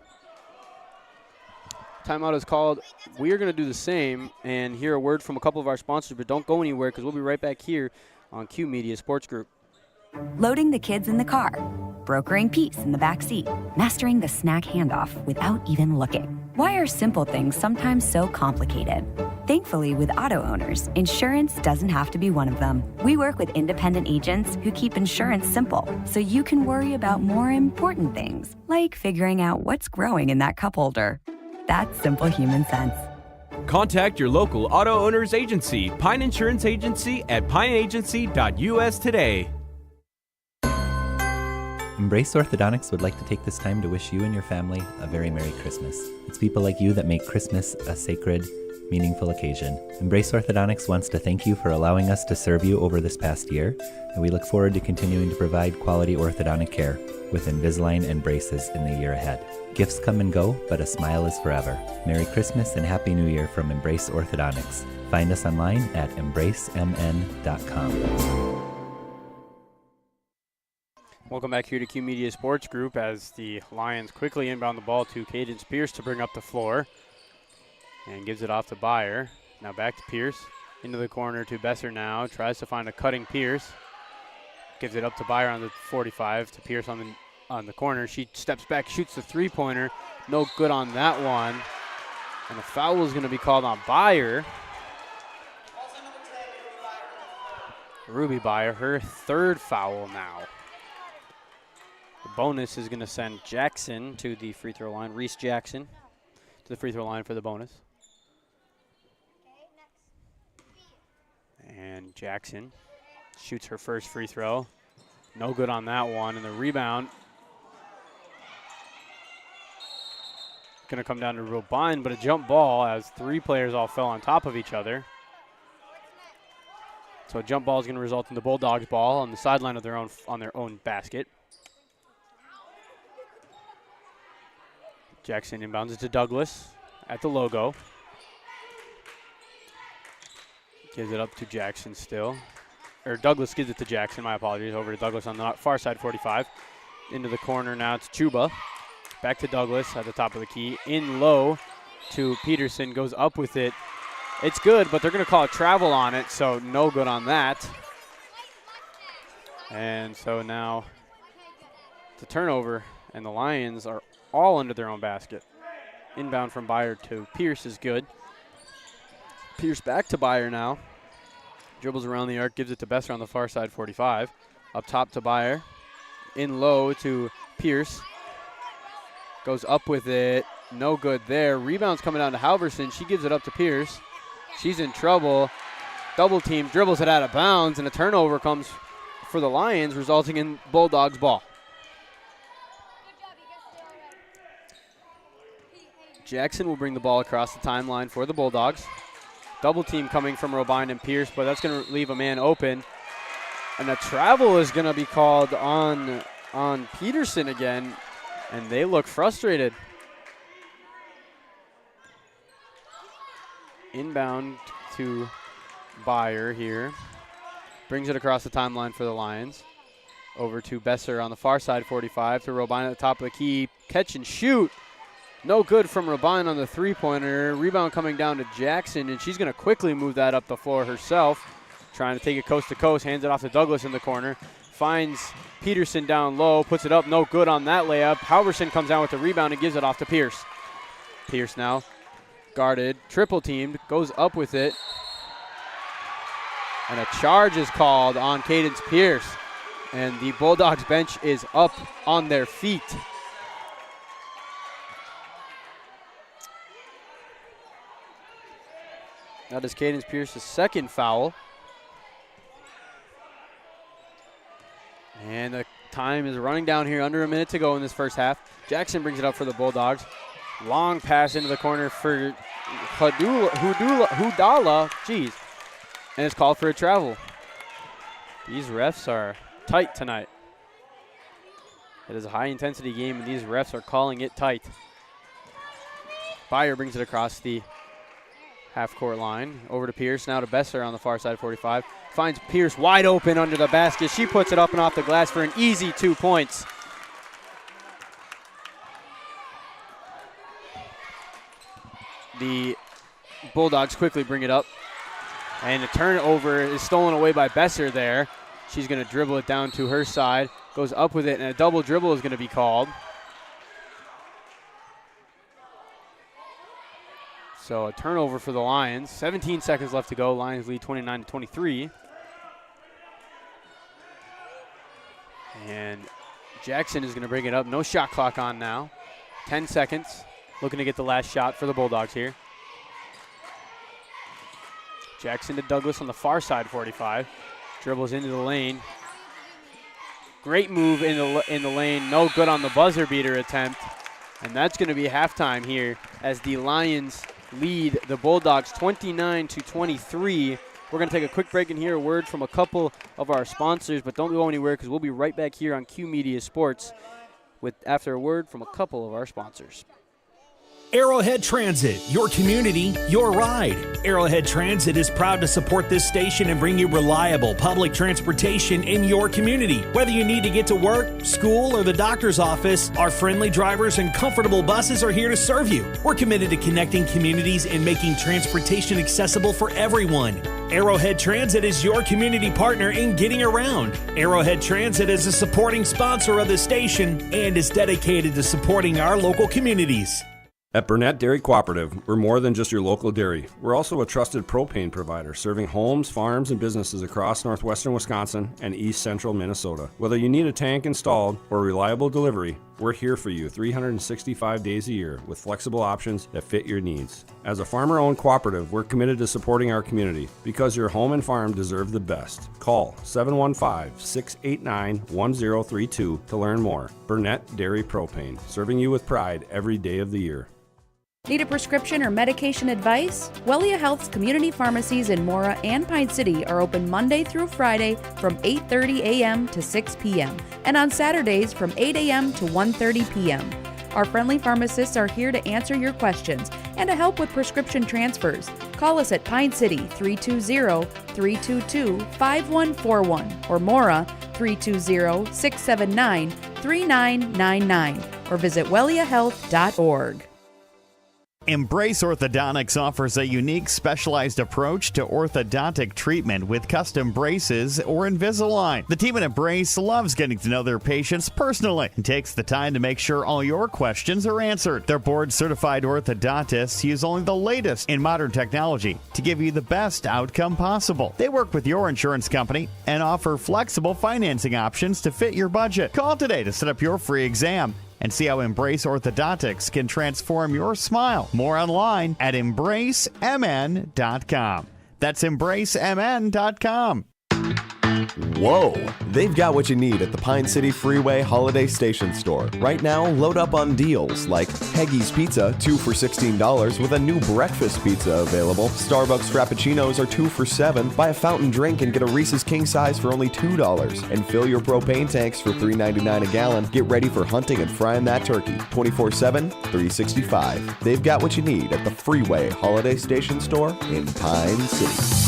Timeout is called. We are going to do the same and hear a word from a couple of our sponsors, but don't go anywhere because we'll be right back here on Q Media Sports Group. Loading the kids in the car, brokering peace in the back seat, mastering the snack handoff without even looking. Why are simple things sometimes so complicated? Thankfully, with auto owners, insurance doesn't have to be one of them. We work with independent agents who keep insurance simple, so you can worry about more important things, like figuring out what's growing in that cup holder. That's simple human sense. Contact your local auto owner's agency, Pine Insurance Agency at pineagency.us today. Embrace Orthodontics would like to take this time to wish you and your family a very Merry Christmas. It's people like you that make Christmas a sacred, meaningful occasion. Embrace Orthodontics wants to thank you for allowing us to serve you over this past year, and we look forward to continuing to provide quality orthodontic care with Invisalign and braces in the year ahead. Gifts come and go, but a smile is forever. Merry Christmas and Happy New Year from Embrace Orthodontics. Find us online at embracemn.com. Welcome back here to Q Media Sports Group as the Lions quickly inbound the ball to Cadence Pierce to bring up the floor. And gives it off to Byer. Now back to Pierce. Into the corner to Besser now. Tries to find a cutting Pierce. Gives it up to Byer on the 45 to Pierce on the corner. She steps back, shoots the three-pointer. No good on that one. And a foul is going to be called on Byer. Ruby Byer, her third foul now. The bonus is going to send Jackson to the free throw line. Reese Jackson to the free throw line for the bonus. And Jackson shoots her first free throw. No good on that one. And the rebound going to come down to Robine, but a jump ball as three players all fell on top of each other. So a jump ball is going to result in the Bulldogs ball on the sideline of their own basket. Jackson inbounds it to Douglas at the logo. Gives it up to Jackson still. Or Douglas gives it to Jackson, my apologies. Over to Douglas on the far side, 45. Into the corner now, it's Chuba. Back to Douglas at the top of the key. In low to Peterson, goes up with it. It's good, but they're going to call a travel on it, so no good on that. And so now it's a turnover, and the Lions are all under their own basket. Inbound from Byer to Pierce is good. Pierce back to Byer now. Dribbles around the arc, gives it to Besser on the far side, 45. Up top to Byer. In low to Pierce. Goes up with it. No good there. Rebound's coming down to Halverson. She gives it up to Pierce. She's in trouble. Double team, dribbles it out of bounds, and a turnover comes for the Lions, resulting in Bulldogs ball. Jackson will bring the ball across the timeline for the Bulldogs. Double team coming from Robine and Pierce, but that's going to leave a man open. And a travel is going to be called on Peterson again, and they look frustrated. Inbound to Byer here. Brings it across the timeline for the Lions. Over to Besser on the far side, 45, to Robine at the top of the key. Catch and shoot. No good from Robine on the three-pointer. Rebound coming down to Jackson, and she's going to quickly move that up the floor herself. Trying to take it coast to coast, hands it off to Douglas in the corner. Finds Peterson down low, puts it up, no good on that layup. Halverson comes down with the rebound and gives it off to Pierce. Pierce now guarded, triple teamed, goes up with it. And a charge is called on Cadence Pierce. And the Bulldogs bench is up on their feet. That is Cadence Pierce's second foul. And the time is running down here, under a minute to go in this first half. Jackson brings it up for the Bulldogs. Long pass into the corner for Hudala. Jeez. And it's called for a travel. These refs are tight tonight. It is a high-intensity game, and these refs are calling it tight. Byer brings it across the half-court line. Over to Pierce, now to Besser on the far side, 45. Finds Pierce wide open under the basket. She puts it up and off the glass for an easy 2 points. the Bulldogs quickly bring it up. And the turnover is stolen away by Besser there. She's going to dribble it down to her side. Goes up with it, and a double dribble is going to be called. So a turnover for the Lions. 17 seconds left to go. Lions lead 29-23. And Jackson is going to bring it up. No shot clock on now. 10 seconds. Looking to get the last shot for the Bulldogs here. Jackson to Douglas on the far side, 45. Dribbles into the lane. Great move in the lane. No good on the buzzer beater attempt. And that's going to be halftime here as the Lions lead the Bulldogs 29-23. We're going to take a quick break and hear a word from a couple of our sponsors, but don't go anywhere because we'll be right back here on Q Media Sports after a word from a couple of our sponsors. Arrowhead Transit, your community, your ride. Arrowhead Transit is proud to support this station and bring you reliable public transportation in your community. Whether you need to get to work, school, or the doctor's office, our friendly drivers and comfortable buses are here to serve you. We're committed to connecting communities and making transportation accessible for everyone. Arrowhead Transit is your community partner in getting around. Arrowhead Transit is a supporting sponsor of the station and is dedicated to supporting our local communities. At Burnett Dairy Cooperative, we're more than just your local dairy. We're also a trusted propane provider, serving homes, farms, and businesses across northwestern Wisconsin and east central Minnesota. Whether you need a tank installed or reliable delivery, we're here for you 365 days a year with flexible options that fit your needs. As a farmer-owned cooperative, we're committed to supporting our community because your home and farm deserve the best. Call 715-689-1032 to learn more. Burnett Dairy Propane, serving you with pride every day of the year. Need a prescription or medication advice? Wellia Health's community pharmacies in Mora and Pine City are open Monday through Friday from 8:30 a.m. to 6 p.m. and on Saturdays from 8 a.m. to 1:30 p.m. Our friendly pharmacists are here to answer your questions and to help with prescription transfers. Call us at Pine City 320-322-5141 or Mora 320-679-3999 or visit welliahealth.org. Embrace Orthodontics offers a unique specialized approach to orthodontic treatment with custom braces or Invisalign. The team at Embrace loves getting to know their patients personally and takes the time to make sure all your questions are answered. Their board-certified orthodontists use only the latest in modern technology to give you the best outcome possible. They work with your insurance company and offer flexible financing options to fit your budget. Call today to set up your free exam and see how Embrace Orthodontics can transform your smile. More online at embracemn.com. That's embracemn.com. Whoa! They've got what you need at the Pine City Freeway Holiday Station Store. Right now, load up on deals like Heggy's Pizza, 2 for $16 with a new breakfast pizza available. Starbucks Frappuccinos are 2 for $7. Buy a fountain drink and get a Reese's King Size for only $2. And fill your propane tanks for $3.99 a gallon. Get ready for hunting and frying that turkey 24/7, 365. They've got what you need at the Freeway Holiday Station Store in Pine City.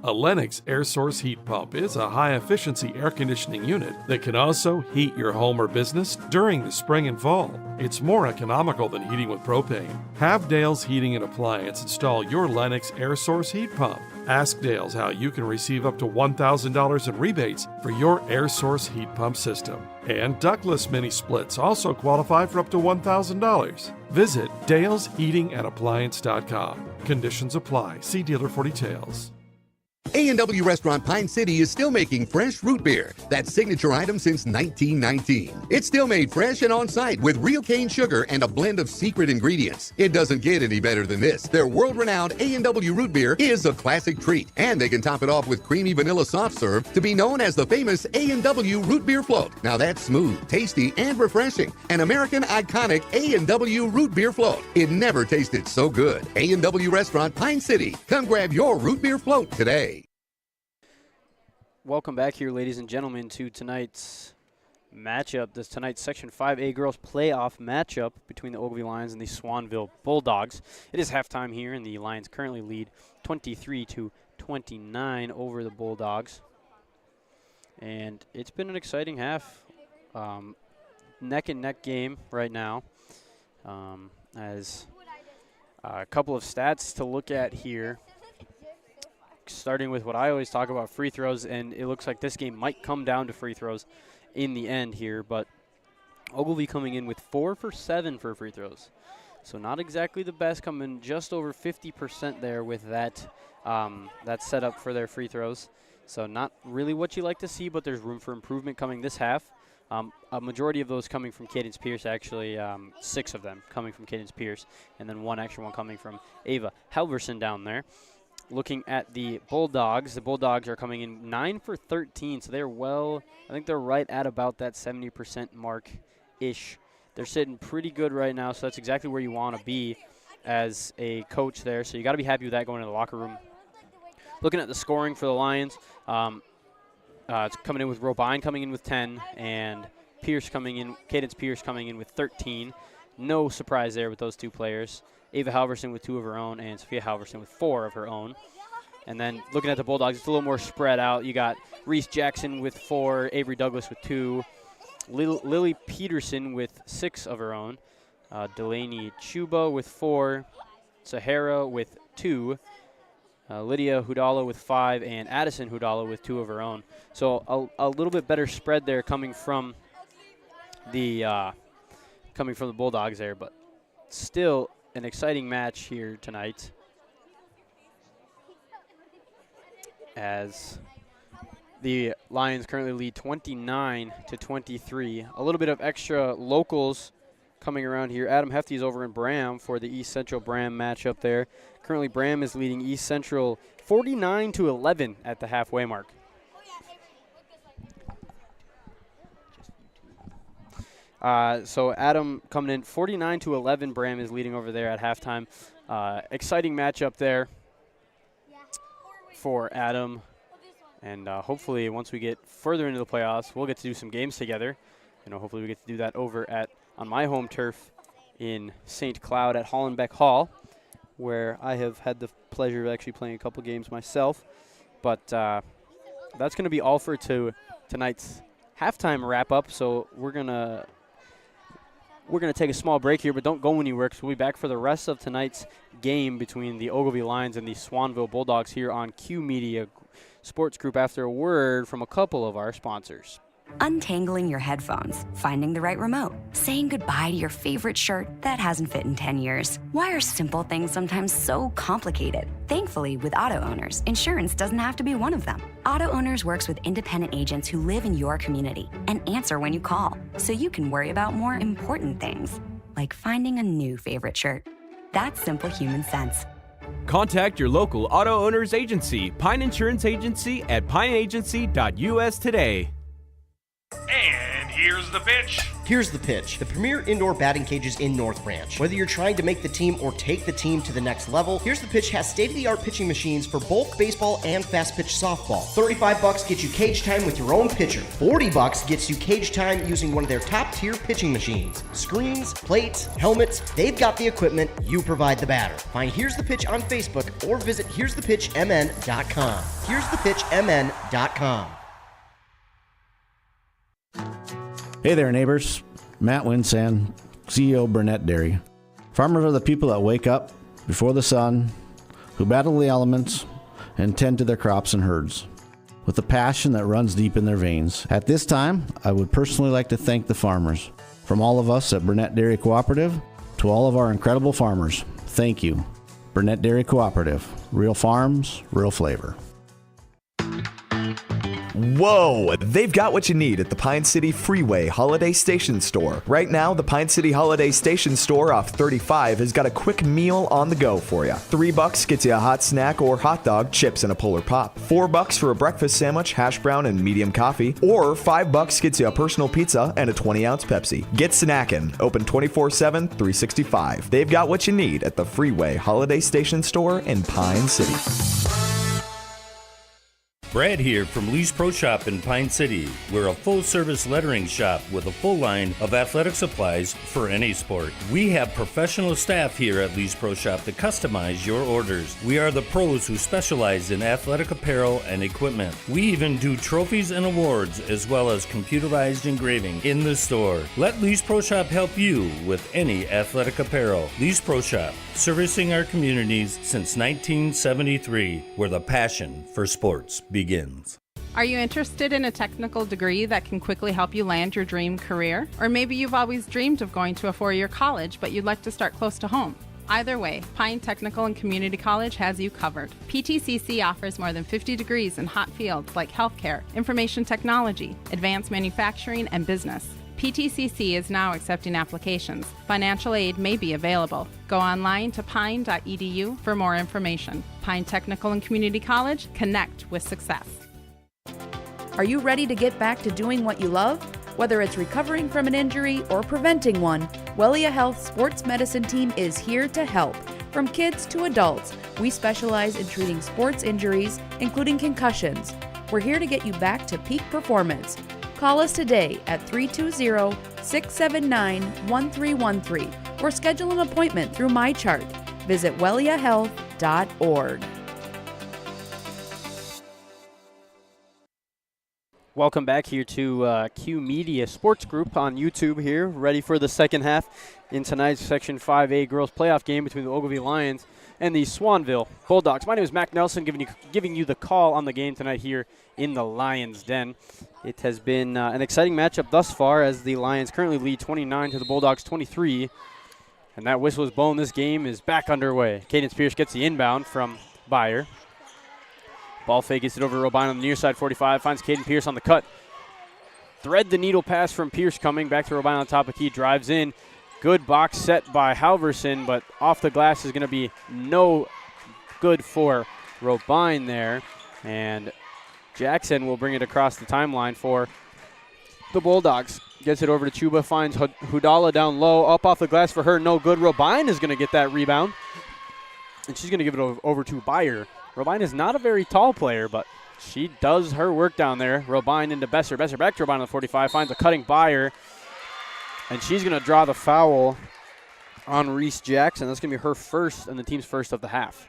A Lennox air source heat pump is a high-efficiency air conditioning unit that can also heat your home or business during the spring and fall. It's more economical than heating with propane. Have Dale's Heating and Appliance install your Lennox air source heat pump. Ask Dale's how you can receive up to $1,000 in rebates for your air source heat pump system. And ductless mini splits also qualify for up to $1,000. Visit dalesheatingandappliance.com. Conditions apply. See dealer for details. A&W Restaurant Pine City is still making fresh root beer, that signature item since 1919. It's still made fresh and on-site with real cane sugar and a blend of secret ingredients. It doesn't get any better than this. Their world-renowned A&W root beer is a classic treat, and they can top it off with creamy vanilla soft serve to be known as the famous A&W root beer float. Now that's smooth, tasty, and refreshing. An American iconic A&W root beer float. It never tasted so good. A&W Restaurant Pine City. Come grab your root beer float today. Welcome back here, ladies and gentlemen, to tonight's matchup. This tonight's Section 5A girls playoff matchup between the Ogilvie Lions and the Swanville Bulldogs. It is halftime here, and the Lions currently lead 23-29 over the Bulldogs. And it's been an exciting half. Neck and neck game right now. As a couple of stats to look at here, starting with what I always talk about, free throws, and it looks like this game might come down to free throws in the end here, but Ogilvie coming in with 4 for 7 for free throws. So not exactly the best, coming just over 50% there with that setup for their free throws. So not really what you like to see, but there's room for improvement coming this half. A majority of those coming from Cadence Pierce, actually 6 of them coming from Cadence Pierce, and then 1 extra one coming from Ava Halverson down there. Looking at the Bulldogs are coming in 9 for 13, so they're I think they're right at about that 70% mark-ish. They're sitting pretty good right now, so that's exactly where you want to be as a coach there. So you got to be happy with that going into the locker room. Looking at the scoring for the Lions, it's coming in with Robine coming in with 10, and Cadence Pierce coming in with 13. No surprise there with those 2 players. Ava Halverson with 2 of her own, and Sophia Halverson with 4 of her own. And then looking at the Bulldogs, it's a little more spread out. You got Reese Jackson with 4, Avery Douglas with 2, Lily Peterson with 6 of her own, Delaney Chuba with 4, Sahara with 2, Lydia Hudala with 5, and Addison Hudala with 2 of her own. So a little bit better spread there coming from the Bulldogs there, but still an exciting match here tonight, as the Lions currently lead 29-23. A little bit of extra locals coming around here. Adam Hefty is over in Bram for the East Central Bram matchup there. Currently Bram is leading East Central 49-11 at the halfway mark. So Adam coming in 49-11. Bram is leading over there at halftime. Exciting matchup there for Adam. And hopefully once we get further into the playoffs, we'll get to do some games together. Hopefully we get to do that over on my home turf in St. Cloud at Hollenbeck Hall, where I have had the pleasure of actually playing a couple games myself. But that's going to be all for tonight's halftime wrap-up. So we're gonna take a small break here, but don't go anywhere, because we'll be back for the rest of tonight's game between the Ogilvie Lions and the Swanville Bulldogs here on Q Media Sports Group after a word from a couple of our sponsors. Untangling your headphones, finding the right remote, saying goodbye to your favorite shirt that hasn't fit in 10 years. Why are simple things sometimes so complicated? Thankfully, with Auto Owners, insurance doesn't have to be one of them. Auto Owners works with independent agents who live in your community and answer when you call, so you can worry about more important things, like finding a new favorite shirt. That's simple human sense. Contact your local Auto Owners Agency, Pine Insurance Agency at pineagency.us today. And here's the pitch. Here's the pitch. The premier indoor batting cages in North Branch. Whether you're trying to make the team or take the team to the next level, Here's the Pitch has state-of-the-art pitching machines for both baseball and fast-pitch softball. $35 gets you cage time with your own pitcher. $40 gets you cage time using one of their top-tier pitching machines. Screens, plates, helmets, they've got the equipment, you provide the batter. Find Here's the Pitch on Facebook or visit here'sthepitchmn.com. here'sthepitchmn.com. Hey there, neighbors. Matt Winsan, CEO Burnett Dairy. Farmers are the people that wake up before the sun, who battle the elements, and tend to their crops and herds with a passion that runs deep in their veins. At this time, I would personally like to thank the farmers. From all of us at Burnett Dairy Cooperative to all of our incredible farmers, thank you. Burnett Dairy Cooperative. Real farms, real flavor. Whoa! They've got what you need at the Pine City Freeway Holiday Station Store. Right now, the Pine City Holiday Station Store off 35 has got a quick meal on the go for you. $3 gets you a hot snack or hot dog, chips, and a Polar Pop. $4 for a breakfast sandwich, hash brown, and medium coffee. Or $5 gets you a personal pizza and a 20-ounce Pepsi. Get snacking. Open 24/7, 365. They've got what you need at the Freeway Holiday Station Store in Pine City. Brad here from Lee's Pro Shop in Pine City. We're a full-service lettering shop with a full line of athletic supplies for any sport. We have professional staff here at Lee's Pro Shop to customize your orders. We are the pros who specialize in athletic apparel and equipment. We even do trophies and awards as well as computerized engraving in the store. Let Lee's Pro Shop help you with any athletic apparel. Lee's Pro Shop, servicing our communities since 1973, where the passion for sports begins. Are you interested in a technical degree that can quickly help you land your dream career? Or maybe you've always dreamed of going to a four-year college, but you'd like to start close to home. Either way, Pine Technical and Community College has you covered. PTCC offers more than 50 degrees in hot fields like healthcare, information technology, advanced manufacturing, and business. PTCC is now accepting applications. Financial aid may be available. Go online to pine.edu for more information. Pine Technical and Community College, connect with success. Are you ready to get back to doing what you love? Whether it's recovering from an injury or preventing one, Wellia Health Sports Medicine Team is here to help. From kids to adults, we specialize in treating sports injuries, including concussions. We're here to get you back to peak performance. Call us today at 320-679-1313 or schedule an appointment through MyChart. Visit welliahealth.org. Welcome back here to Q Media Sports Group on YouTube here, ready for the second half in tonight's Section 5A girls playoff game between the Ogilvie Lions and the Swanville Bulldogs. My name is Mac Nelson, giving you the call on the game tonight here in the Lions' Den. It has been an exciting matchup thus far as the Lions currently lead 29 to the Bulldogs 23. And that whistle is blown. This game is back underway. Cadence Pierce gets the inbound from Byer. Ball fake gets it over to Robine on the near side 45. Finds Caden Pierce on the cut. Thread the needle pass from Pierce coming. Back to Robine on top of key. Drives in. Good box set by Halverson, but off the glass is going to be no good for Robine there. And Jackson will bring it across the timeline for the Bulldogs. Gets it over to Chuba. Finds Hudala down low. Up off the glass for her. No good. Robine is going to get that rebound. And she's going to give it over to Byer. Robine is not a very tall player, but she does her work down there. Robine into Besser. Besser back to Robine on the 45. Finds a cutting Byer. And she's going to draw the foul on Reese Jackson. That's going to be her first and the team's first of the half.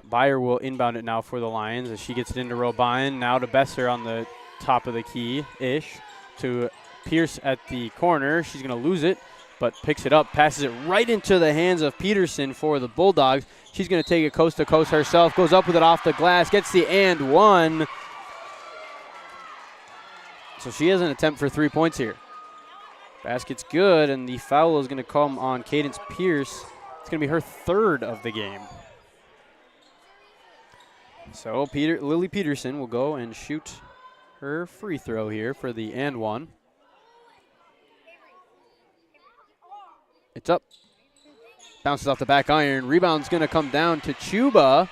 Byer will inbound it now for the Lions as she gets it into Robine. Now to Besser on the top of the key-ish. To Pierce at the corner. She's going to lose it, but picks it up, passes it right into the hands of Peterson for the Bulldogs. She's going to take it coast to coast herself. Goes up with it off the glass. Gets the and one. So she has an attempt for 3 points here. Basket's good, and the foul is going to come on Cadence Pierce. It's going to be her third of the game. So Lily Peterson will go and shoot her free throw here for the and one. It's up. Bounces off the back iron. Rebound's going to come down to Chuba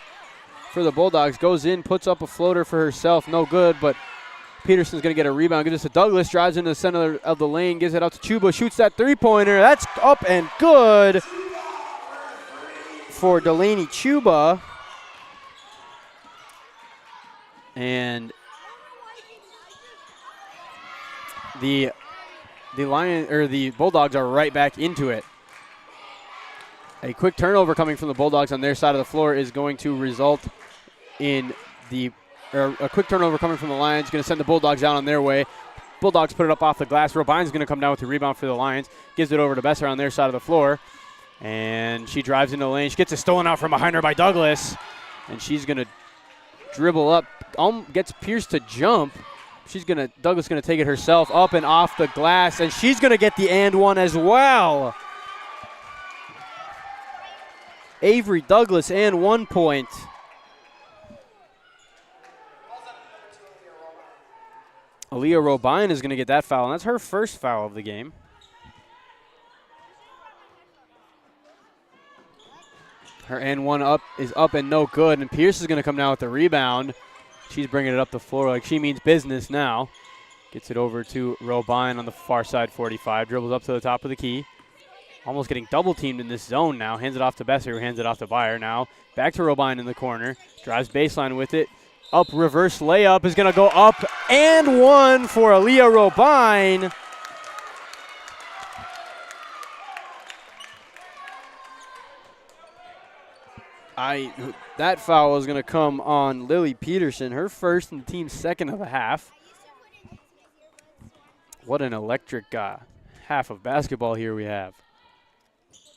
for the Bulldogs. Goes in, puts up a floater for herself. No good, but Peterson's going to get a rebound. Gives it to Douglas. Drives into the center of the lane. Gives it out to Chuba. Shoots that three-pointer. That's up and good for Delaney Chuba. And the Bulldogs are right back into it. A quick turnover coming from the Bulldogs on their side of the floor is going to result in a quick turnover coming from the Lions, going to send the Bulldogs out on their way. Bulldogs put it up off the glass. Robine's going to come down with the rebound for the Lions. Gives it over to Besser on their side of the floor. And she drives into the lane. She gets it stolen out from behind her by Douglas. And she's going to dribble up. Gets Pierce to jump. Douglas going to take it herself up and off the glass. And she's going to get the and one as well. Avery Douglas and 1 point. Aaliyah Robine is going to get that foul, and that's her first foul of the game. Her and one is up and no good, and Pierce is going to come down with the rebound. She's bringing it up the floor like she means business now. Gets it over to Robine on the far side 45. Dribbles up to the top of the key. Almost getting double teamed in this zone now. Hands it off to Besser, who hands it off to Byer. Now back to Robine in the corner. Drives baseline with it. Up reverse layup is going to go up and one for Aaliyah Robine. That foul is going to come on Lily Peterson, her first and the team's second of the half. What an electric half of basketball here we have.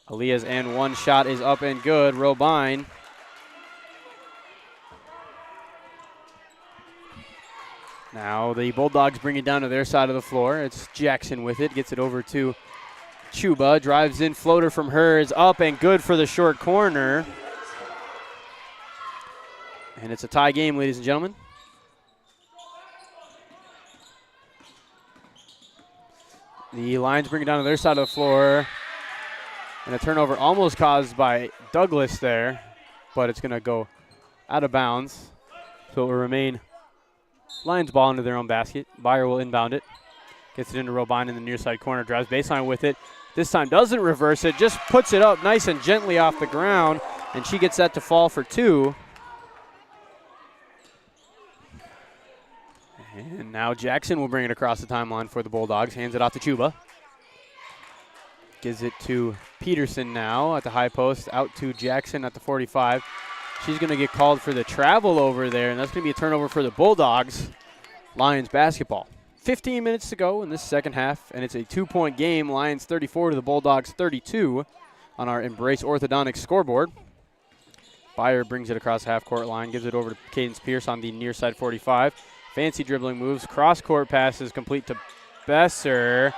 Aaliyah's and one shot is up and good. Robine. Now the Bulldogs bring it down to their side of the floor. It's Jackson with it. Gets it over to Chuba. Drives in. Floater from her is up and good for the short corner. And it's a tie game, ladies and gentlemen. The Lions bring it down to their side of the floor. And a turnover almost caused by Douglas there, but it's going to go out of bounds. So it will remain Lions ball into their own basket. Byer will inbound it. Gets it into Robine in the near side corner. Drives baseline with it. This time doesn't reverse it. Just puts it up nice and gently off the ground. And she gets that to fall for two. And now Jackson will bring it across the timeline for the Bulldogs. Hands it off to Chuba. Gives it to Peterson now at the high post. Out to Jackson at the 45. She's going to get called for the travel over there, and that's going to be a turnover for the Bulldogs. Lions basketball. 15 minutes to go in this second half, and it's a 2-point game. Lions 34 to the Bulldogs 32 on our Embrace Orthodontics scoreboard. Byer brings it across the half-court line, gives it over to Cadence Pierce on the near side 45. Fancy dribbling moves. Cross-court passes complete to Besser.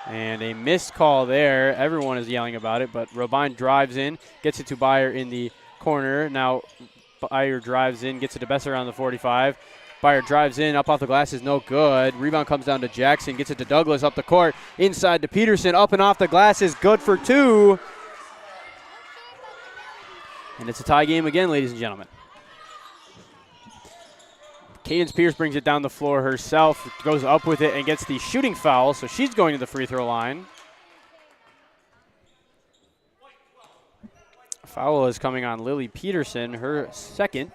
And a missed call there. Everyone is yelling about it, but Robine drives in, gets it to Byer in the corner. Now Byer drives in, gets it to Besser on the 45. Byer drives in, up off the glass is no good. Rebound comes down to Jackson, gets it to Douglas up the court. Inside to Peterson, up and off the glass is good for two. And it's a tie game again, ladies and gentlemen. Cadence Pierce brings it down the floor herself, goes up with it and gets the shooting foul, so she's going to the free throw line. Foul is coming on Lily Peterson, her second,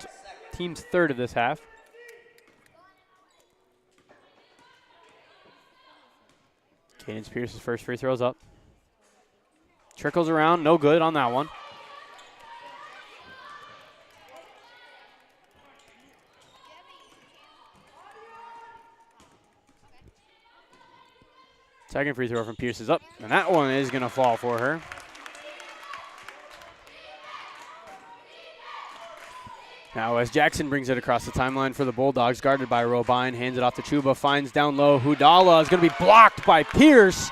team's third of this half. Cadence Pierce's first free throw's up. Trickles around, no good on that one. Second free throw from Pierce is up, and that one is going to fall for her. Now as Jackson brings it across the timeline for the Bulldogs, guarded by Robine, hands it off to Chuba, finds down low. Hudala is going to be blocked by Pierce,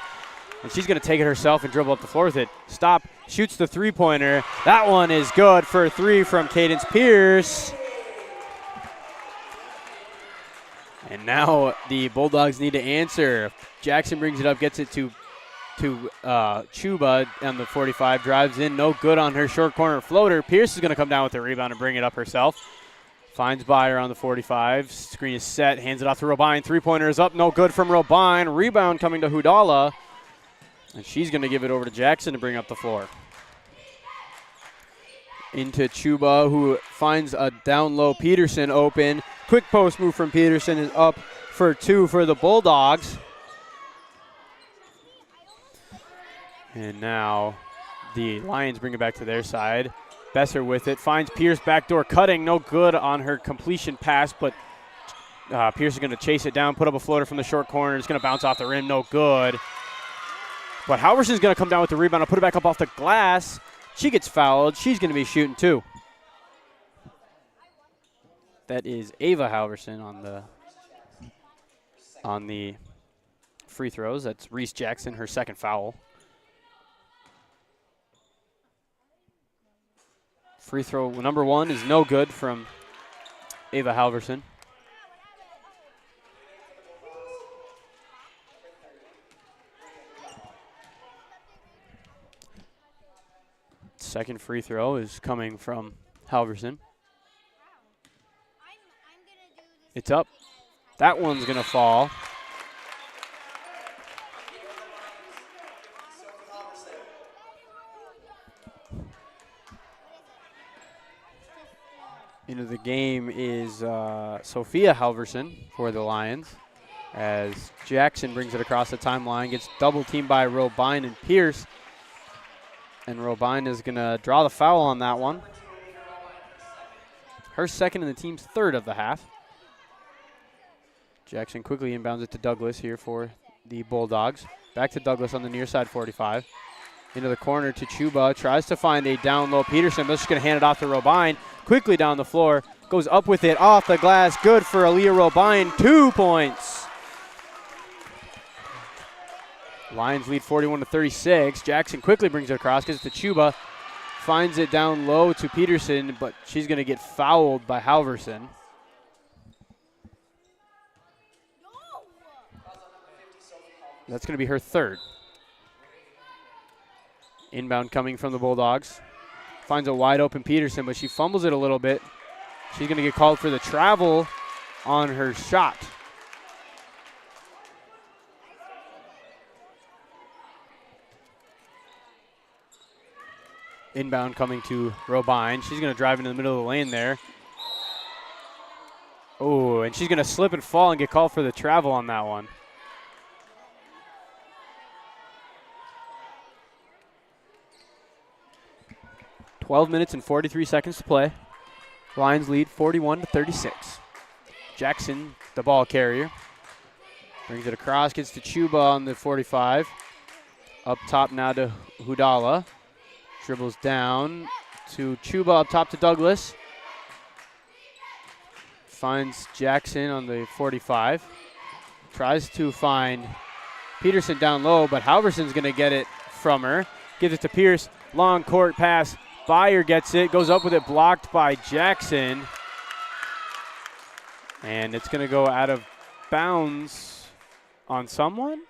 and she's going to take it herself and dribble up the floor with it. Stop, shoots the three-pointer. That one is good for three from Cadence Pierce. And now the Bulldogs need to answer. Jackson brings it up, gets it to Chuba on the 45, drives in, no good on her short corner floater. Pierce is going to come down with the rebound and bring it up herself. Finds Byer on the 45, screen is set, hands it off to Robine. Three-pointer is up, no good from Robine. Rebound coming to Hudala, and she's going to give it over to Jackson to bring up the floor. Into Chuba, who finds a down low Peterson open. Quick post move from Peterson is up for two for the Bulldogs. And now the Lions bring it back to their side. Besser with it, finds Pierce backdoor cutting, no good on her completion pass, but Pierce is going to chase it down, put up a floater from the short corner. It's going to bounce off the rim, no good. But Halverson's going to come down with the rebound and put it back up off the glass. She gets fouled. She's going to be shooting two. That is Ava Halverson on the free throws. That's Reese Jackson, her second foul. Free throw number one is no good from Ava Halverson. Second free throw is coming from Halverson. It's up. That one's going to fall. Into the game is Sophia Halverson for the Lions, as Jackson brings it across the timeline, gets double teamed by Robine and Pierce. And Robine is going to draw the foul on that one. Her second and the team's third of the half. Jackson quickly inbounds it to Douglas here for the Bulldogs. Back to Douglas on the near side 45. Into the corner to Chuba. Tries to find a down low Peterson, but just going to hand it off to Robine. Quickly down the floor. Goes up with it off the glass. Good for Aaliyah Robine. 2 points. Lions lead 41-36. Jackson quickly brings it across, gets it to Chuba. Finds it down low to Peterson, but she's going to get fouled by Halverson. That's going to be her third. Inbound coming from the Bulldogs. Finds a wide open Peterson, but she fumbles it a little bit. She's going to get called for the travel on her shot. Inbound coming to Robine. She's going to drive into the middle of the lane there. Oh, and she's going to slip and fall and get called for the travel on that one. .12 minutes and 43 seconds to play. Lions lead 41-36. Jackson, the ball carrier. Brings it across, gets to Chuba on the 45. Up top now to Hudala. Dribbles down to Chuba, up top to Douglas. Finds Jackson on the 45. Tries to find Peterson down low, but Halverson's going to get it from her. Gives it to Pierce. Long court pass. Byer gets it, goes up with it, blocked by Jackson. And it's going to go out of bounds on someone.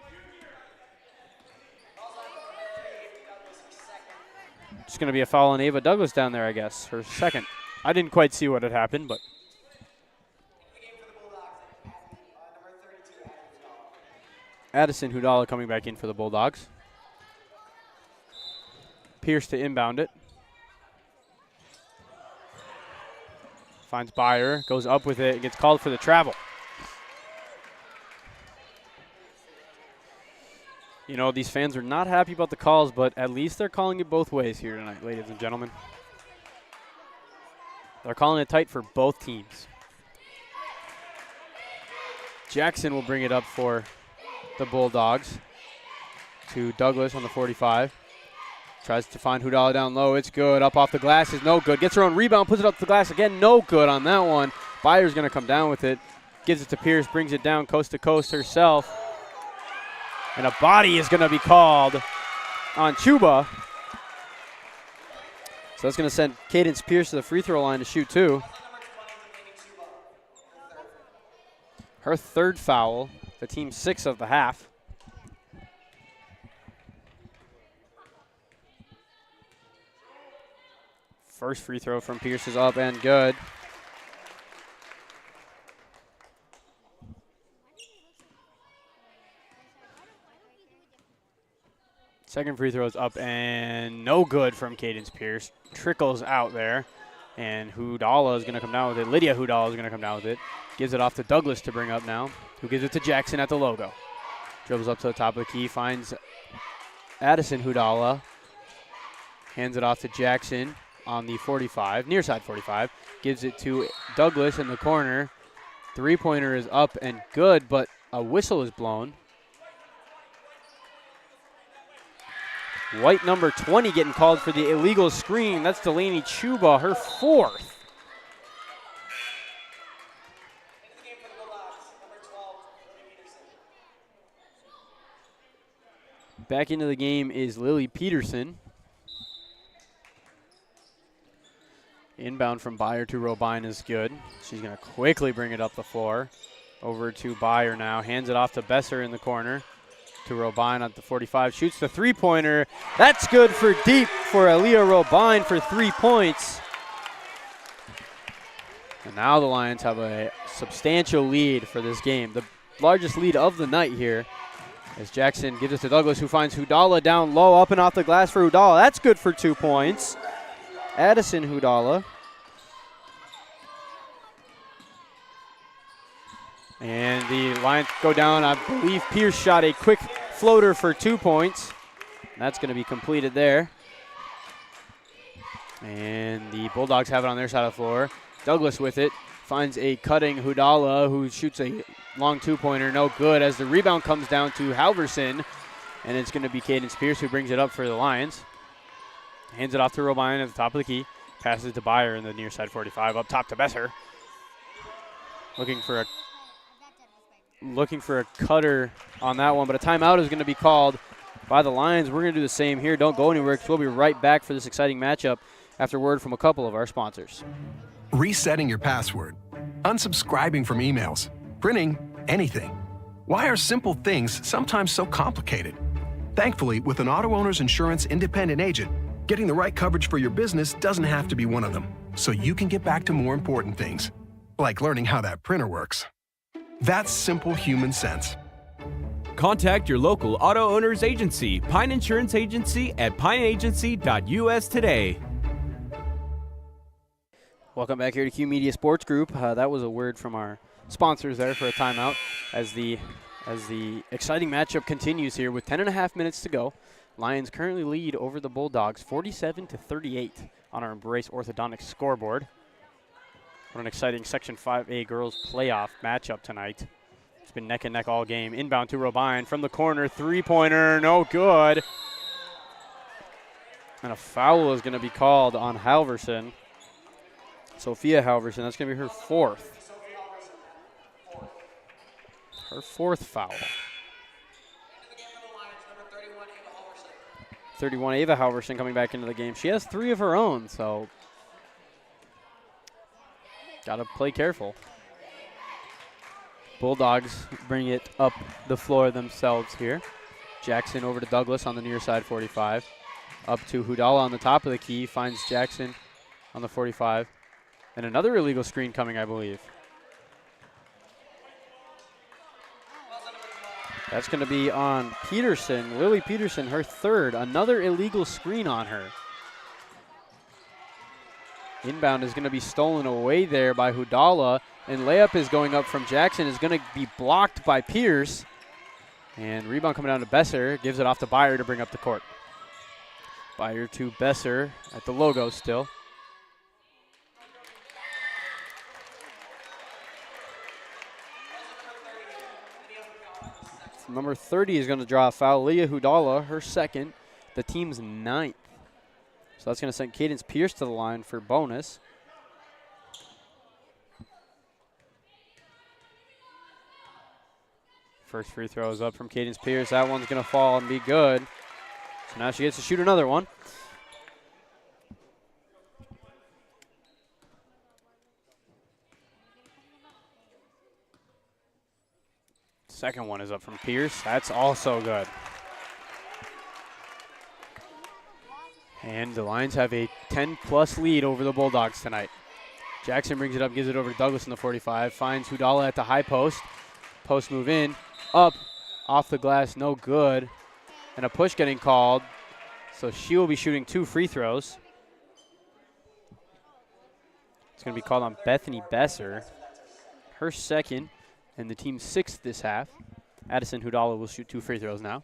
It's going to be a foul on Ava Douglas down there, I guess, her second. I didn't quite see what had happened, but. Addison Hudala coming back in for the Bulldogs. Pierce to inbound it. Finds Byer, goes up with it, and gets called for the travel. You know, these fans are not happy about the calls, but at least they're calling it both ways here tonight, ladies and gentlemen. They're calling it tight for both teams. Jackson will bring it up for the Bulldogs to Douglas on the 45. Tries to find Hudala down low. It's good. Up off the glass is no good. Gets her own rebound, puts it up the glass again. No good on that one. Byer's going to come down with it. Gives it to Pierce, brings it down coast to coast herself. And a body is going to be called on Chuba. So that's going to send Cadence Pierce to the free throw line to shoot two. Her third foul, the team's sixth of the half. First free throw from Pierce is up and good. Second free throw is up and no good from Cadence Pierce. Trickles out there. And Hudala is going to come down with it. Lydia Hudala is going to come down with it. Gives it off to Douglas to bring up now, who gives it to Jackson at the logo. Dribbles up to the top of the key, finds Addison Hudala. Hands it off to Jackson on the 45, near side 45. Gives it to Douglas in the corner. Three-pointer is up and good, but a whistle is blown. White number 20 getting called for the illegal screen. That's Delaney Chuba, her fourth. Back into the game is Lily Peterson. Inbound from Byer to Robine is good. She's going to quickly bring it up the floor. Over to Byer now. Hands it off to Besser in the corner. To Robine at the 45. Shoots the three-pointer. That's good for deep for Aaliyah Robine for 3 points. And now the Lions have a substantial lead for this game. The largest lead of the night here. As Jackson gives it to Douglas, who finds Hudala down low, up and off the glass for Hudala. That's good for 2 points. Addison Hudala. And the Lions go down. I believe Pierce shot a quick floater for 2 points. That's going to be completed there. And the Bulldogs have it on their side of the floor. Douglas with it. Finds a cutting Hudala, who shoots a long 2-pointer. No good as the rebound comes down to Halverson. And it's going to be Cadence Pierce who brings it up for the Lions. Hands it off to Robine at the top of the key. Passes it to Byer in the near side 45. Up top to Besser. Looking for a cutter on that one, but a timeout is going to be called by the Lions. We're going to do the same here. Don't go anywhere because we'll be right back for this exciting matchup after word from a couple of our sponsors. Resetting your password, unsubscribing from emails, printing anything. Why are simple things sometimes so complicated? Thankfully, with an auto owner's insurance independent agent, getting the right coverage for your business doesn't have to be one of them, so you can get back to more important things, like learning how that printer works. That's simple human sense. Contact your local auto owner's agency, Pine Insurance Agency, at pineagency.us today. Welcome back here to Q Media Sports Group. That was a word from our sponsors there for a timeout as the exciting matchup continues here with 10.5 minutes to go. Lions currently lead over the Bulldogs 47-38 on our Embrace Orthodontics scoreboard. What an exciting Section 5A girls playoff matchup tonight. It's been neck and neck all game. Inbound to Robine from the corner. 3-pointer, no good. And a foul is going to be called on Halverson. Sophia Halverson, that's going to be her fourth. Her fourth foul. 31, Ava Halverson coming back into the game. She has 3 of her own, so got to play careful. Bulldogs bring it up the floor themselves here. Jackson over to Douglas on the near side 45. Up to Hudala on the top of the key. Finds Jackson on the 45. And another illegal screen coming, I believe. That's going to be on Peterson. Lily Peterson, her third. Another illegal screen on her. Inbound is going to be stolen away there by Hudala, and layup is going up from Jackson. Is going to be blocked by Pierce. And rebound coming down to Besser. Gives it off to Byer to bring up the court. Byer to Besser at the logo still. Number 30 is going to draw a foul. Leah Hudala, her second, the team's 9th. So that's going to send Cadence Pierce to the line for bonus. First free throw is up from Cadence Pierce. That one's going to fall and be good. So now she gets to shoot another one. Second one is up from Pierce. That's also good. And the Lions have a 10-plus lead over the Bulldogs tonight. Jackson brings it up, gives it over to Douglas in the 45. Finds Hudala at the high post. Post move in. Up. Off the glass. No good. And a push getting called. So she will be shooting 2 free throws. It's going to be called on Bethany Besser. Her second. And the team's 6th this half. Addison Hudala will shoot 2 free throws now.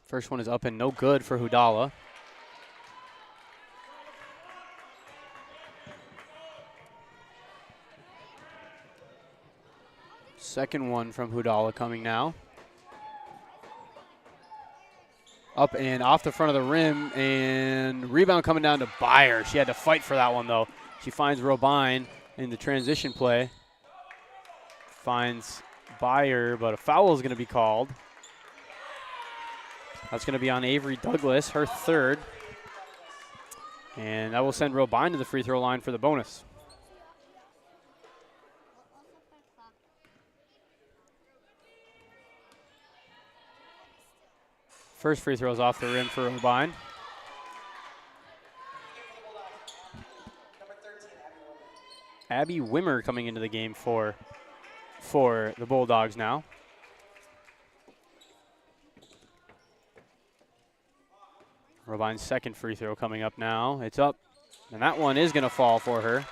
First one is up and no good for Hudala. Second one from Hudala coming now. Up and off the front of the rim, and rebound coming down to Byer. She had to fight for that one, though. She finds Robine in the transition play. Finds Byer, but a foul is going to be called. That's going to be on Avery Douglas, her third. And that will send Robine to the free throw line for the bonus. First free throw is off the rim for Robine. Abby Wimmer coming into the game for for the Bulldogs now. Robine's second free throw coming up now. It's up, and that one is going to fall for her.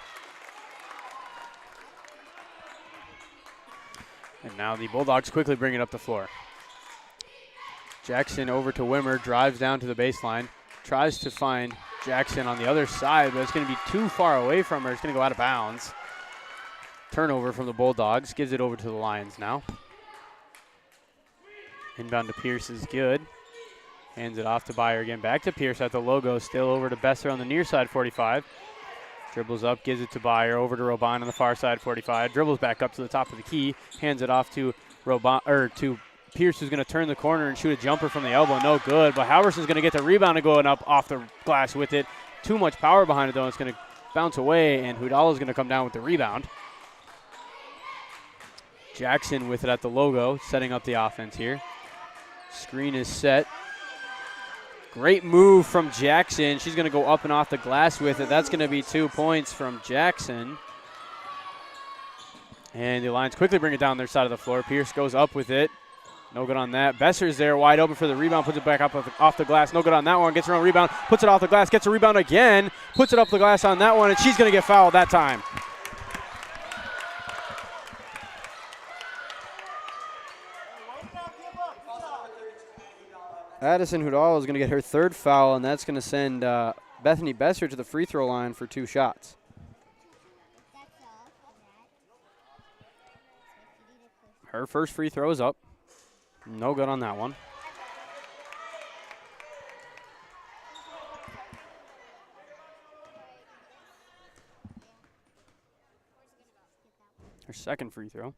And now the Bulldogs quickly bring it up the floor. Jackson over to Wimmer, drives down to the baseline, tries to find Jackson on the other side, but it's going to be too far away from her. It's going to go out of bounds. Turnover from the Bulldogs, gives it over to the Lions now. Inbound to Pierce is good. Hands it off to Byer again. Back to Pierce at the logo. Still over to Besser on the near side, 45. Dribbles up, gives it to Byer. Over to Robine on the far side, 45. Dribbles back up to the top of the key. Hands it off to to Pierce, who's going to turn the corner and shoot a jumper from the elbow. No good. But Halverson's going to get the rebound and going up off the glass with it. Too much power behind it, though. It's going to bounce away, and Hudala's going to come down with the rebound. Jackson with it at the logo, setting up the offense here. Screen is set. Great move from Jackson. She's going to go up and off the glass with it. That's going to be 2 points from Jackson. And the Lions quickly bring it down their side of the floor. Pierce goes up with it. No good on that. Besser's there wide open for the rebound. Puts it back up off the glass. No good on that one. Gets her own rebound. Puts it off the glass. Gets a rebound again. Puts it up the glass on that one. And she's going to get fouled that time. Addison Hudala is going to get her third foul, and that's going to send Bethany Besser to the free throw line for 2 shots. Her first free throw is up. No good on that one. Her second free throw.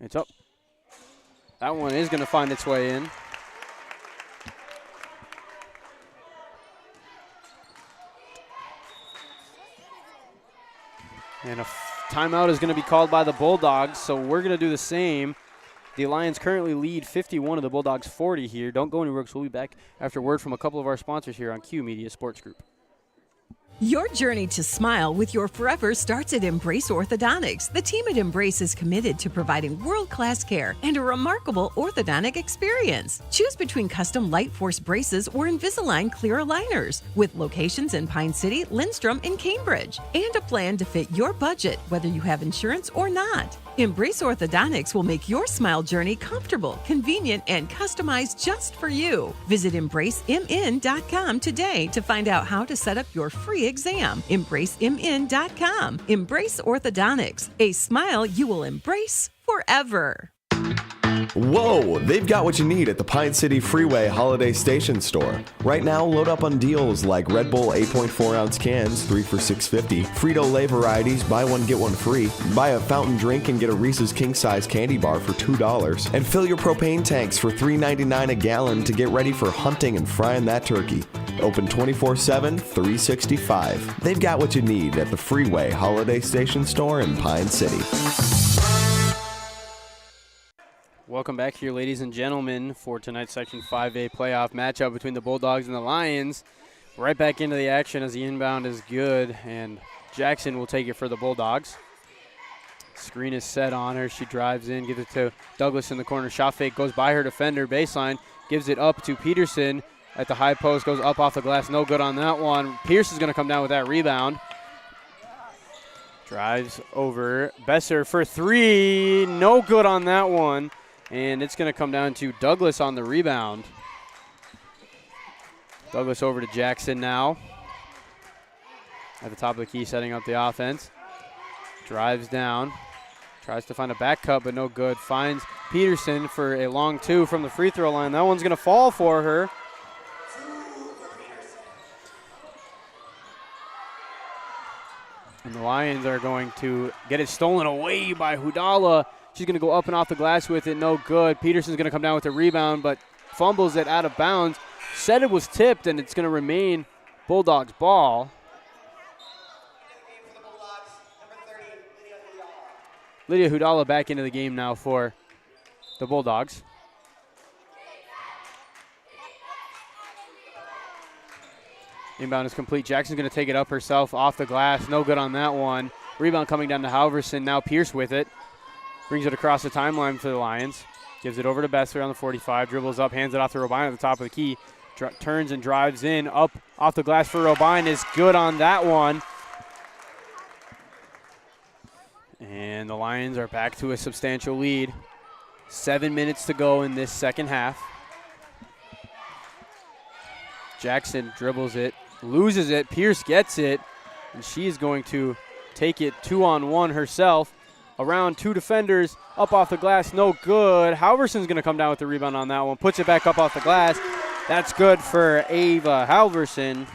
It's up. That one is going to find its way in. And a timeout is going to be called by the Bulldogs, so we're going to do the same. The Lions currently lead 51 of the Bulldogs 40 here. Don't go anywhere because we'll be back after word from a couple of our sponsors here on Q Media Sports Group. Your journey to smile with your forever starts at Embrace Orthodontics. The team at Embrace is committed to providing world-class care and a remarkable orthodontic experience. Choose between custom Light Force braces or Invisalign clear aligners with locations in Pine City, Lindstrom, and Cambridge, and a plan to fit your budget, whether you have insurance or not. Embrace Orthodontics will make your smile journey comfortable, convenient, and customized just for you. Visit EmbraceMN.com today to find out how to set up your free exam. EmbraceMN.com. Embrace Orthodontics, a smile you will embrace forever. Whoa, they've got what you need at the Pine City Freeway Holiday Station store. Right now, load up on deals like Red Bull 8.4 ounce cans, 3 for $6.50, Frito-Lay varieties, buy one, get one free, buy a fountain drink and get a Reese's King Size candy bar for $2, and fill your propane tanks for $3.99 a gallon to get ready for hunting and frying that turkey. Open 24/7, 365. They've got what you need at the Freeway Holiday Station store in Pine City. Welcome back here, ladies and gentlemen, for tonight's Section 5A playoff matchup between the Bulldogs and the Lions. Right back into the action as the inbound is good, and Jackson will take it for the Bulldogs. Screen is set on her. She drives in, gives it to Douglas in the corner. Shot fake goes by her defender, baseline, gives it up to Peterson at the high post, goes up off the glass. No good on that one. Pierce is going to come down with that rebound. Drives over. Besser for 3. No good on that one. And it's going to come down to Douglas on the rebound. Douglas over to Jackson now. At the top of the key, setting up the offense. Drives down. Tries to find a back cut, but no good. Finds Peterson for a long 2 from the free throw line. That one's going to fall for her. And the Lions are going to get it stolen away by Hudala. She's going to go up and off the glass with it. No good. Peterson's going to come down with a rebound, but fumbles it out of bounds. Said it was tipped, and it's going to remain Bulldogs ball. Lydia Hudala back into the game now for the Bulldogs. Inbound is complete. Jackson's going to take it up herself off the glass. No good on that one. Rebound coming down to Halverson. Now Pierce with it. brings it across the timeline for the Lions. Gives it over to Bessler on the 45, dribbles up, hands it off to Robine at the top of the key. Turns and drives in, up off the glass for Robine is good on that one. And the Lions are back to a substantial lead. 7 minutes to go in this second half. Jackson dribbles it, loses it, Pierce gets it, and she is going to take it 2-on-1 herself. Around 2 defenders, up off the glass, no good. Halverson's going to come down with the rebound on that one, puts it back up off the glass. That's good for Ava Halverson.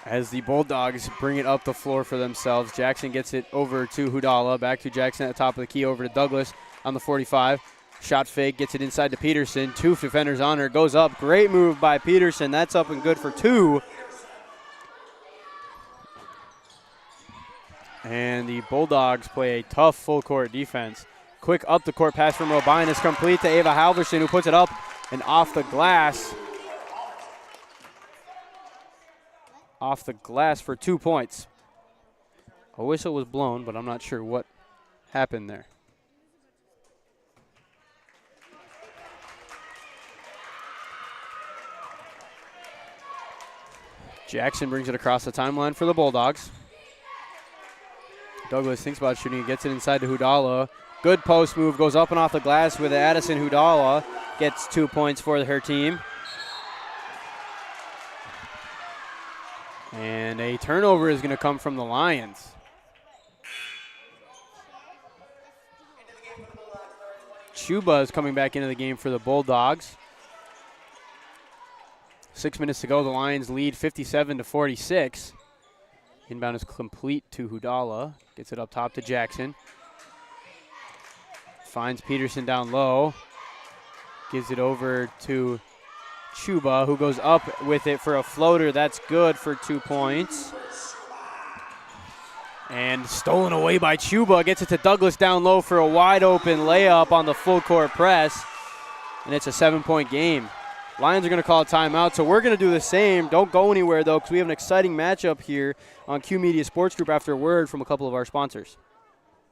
As the Bulldogs bring it up the floor for themselves. Jackson gets it over to Hudala, back to Jackson at the top of the key, over to Douglas on the 45. Shot fake, gets it inside to Peterson. 2 defenders on her, goes up. Great move by Peterson. That's up and good for 2. And the Bulldogs play a tough full-court defense. Quick up-the-court pass from Robine is complete to Ava Halverson, who puts it up and off the glass. Off the glass for 2 points. A whistle was blown, but I'm not sure what happened there. Jackson brings it across the timeline for the Bulldogs. Douglas thinks about shooting, gets it inside to Hudala. Good post move, goes up and off the glass with Addison Hudala. Gets 2 points for her team. And a turnover is going to come from the Lions. Chuba is coming back into the game for the Bulldogs. 6 minutes to go. The Lions lead 57-46. Inbound is complete to Hudala. Gets it up top to Jackson. Finds Peterson down low. Gives it over to Chuba, who goes up with it for a floater. That's good for 2 points. And stolen away by Chuba. Gets it to Douglas down low for a wide open layup on the full court press. And it's a 7-point game. Lions are going to call a timeout, so we're going to do the same. Don't go anywhere, though, because we have an exciting matchup here on Q Media Sports Group after a word from a couple of our sponsors.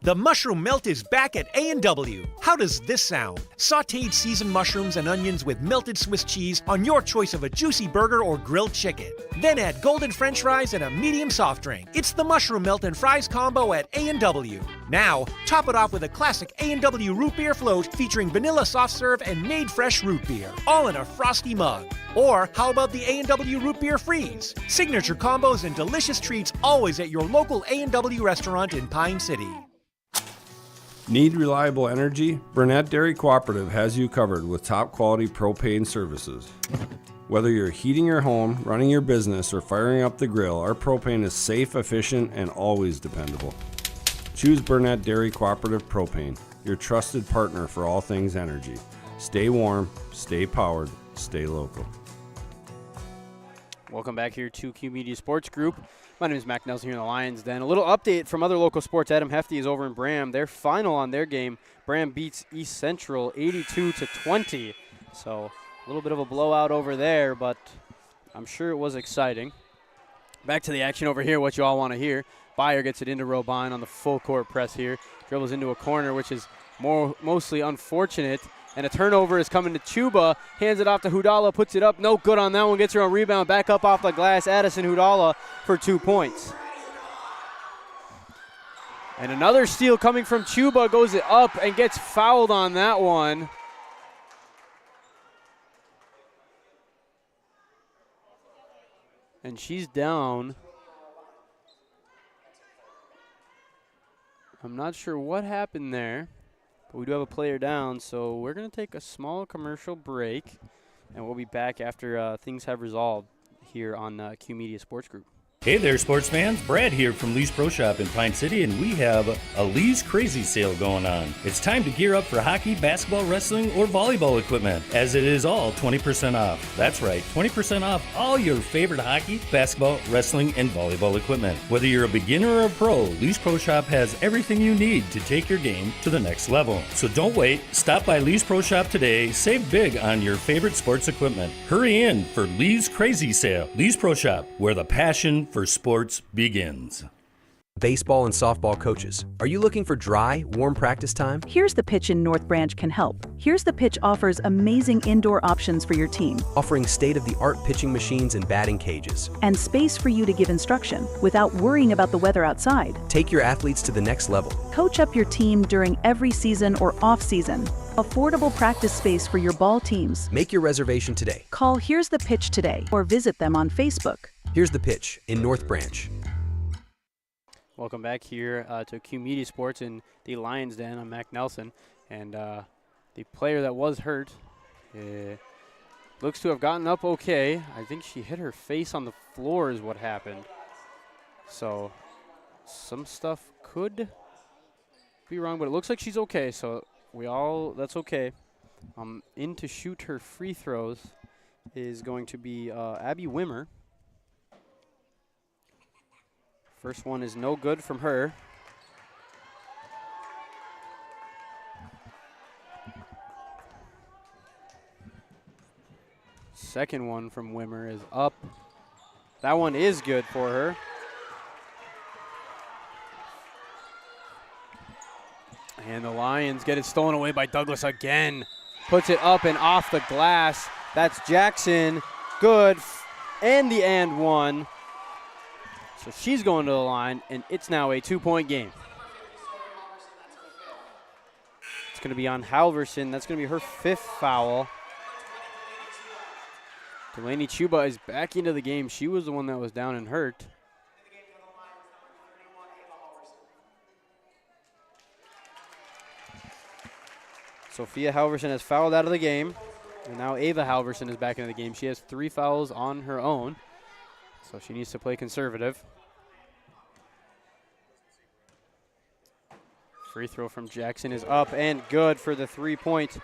The mushroom melt is back at A&W. How does this sound? Sautéed seasoned mushrooms and onions with melted Swiss cheese on your choice of a juicy burger or grilled chicken. Then add golden French fries and a medium soft drink. It's the mushroom melt and fries combo at A&W. Now, top it off with a classic A&W root beer float featuring vanilla soft serve and made fresh root beer, all in a frosty mug. Or how about the A&W root beer freeze? Signature combos and delicious treats always at your local A&W restaurant in Pine City. Need reliable energy? Burnett Dairy Cooperative has you covered with top quality propane services. Whether you're heating your home, running your business, or firing up the grill, our propane is safe, efficient, and always dependable. Choose Burnett Dairy Cooperative Propane, your trusted partner for all things energy. Stay warm, stay powered, stay local. Welcome back here to Q Media Sports Group. My name is Mac Nelson here in the Lions Den. A little update from other local sports. Adam Hefty is over in Bram. Their final on their game, Bram beats East Central 82-20. So a little bit of a blowout over there, but I'm sure it was exciting. Back to the action over here, what you all want to hear. Byer gets it into Robine on the full court press here. Dribbles into a corner, which is mostly unfortunate. And a turnover is coming to Chuba. Hands it off to Hudala, puts it up. No good on that one. Gets her on rebound. Back up off the glass. Addison Hudala for 2 points. And another steal coming from Chuba. Goes it up and gets fouled on that one. And she's down. I'm not sure what happened there. But we do have a player down, so we're going to take a small commercial break, and we'll be back after things have resolved here on Q Media Sports Group. Hey there, sports fans. Brad here from Lee's Pro Shop in Pine City, and we have a Lee's Crazy Sale going on. It's time to gear up for hockey, basketball, wrestling, or volleyball equipment, as it is all 20% off. That's right, 20% off all your favorite hockey, basketball, wrestling, and volleyball equipment. Whether you're a beginner or a pro, Lee's Pro Shop has everything you need to take your game to the next level. So don't wait. Stop by Lee's Pro Shop today. Save big on your favorite sports equipment. Hurry in for Lee's Crazy Sale. Lee's Pro Shop, where the passion for sports begins. Baseball and softball coaches, are you looking for dry, warm practice time? Here's the Pitch in North Branch can help. Here's the Pitch offers amazing indoor options for your team. Offering state-of-the-art pitching machines and batting cages. And space for you to give instruction without worrying about the weather outside. Take your athletes to the next level. Coach up your team during every season or off-season. Affordable practice space for your ball teams. Make your reservation today. Call Here's the Pitch today or visit them on Facebook. Here's the Pitch in North Branch. Welcome back here to Q Media Sports in the Lions Den. I'm Mac Nelson, and the player that was hurt looks to have gotten up okay. I think she hit her face on the floor is what happened. So some stuff could be wrong, but it looks like she's okay, so that's okay. In to shoot her free throws is going to be Abby Wimmer. First one is no good from her. Second one from Wimmer is up. That one is good for her. And the Lions get it stolen away by Douglas again. Puts it up and off the glass. That's Jackson. Good. And the and one. So she's going to the line, and it's now a 2-point game. It's going to be on Halverson. That's going to be her 5th foul. Delaney Chuba is back into the game. She was the one that was down and hurt. Sophia Halverson has fouled out of the game, and now Ava Halverson is back into the game. She has 3 fouls on her own. So she needs to play conservative. Free throw from Jackson is up and good for the 3-point.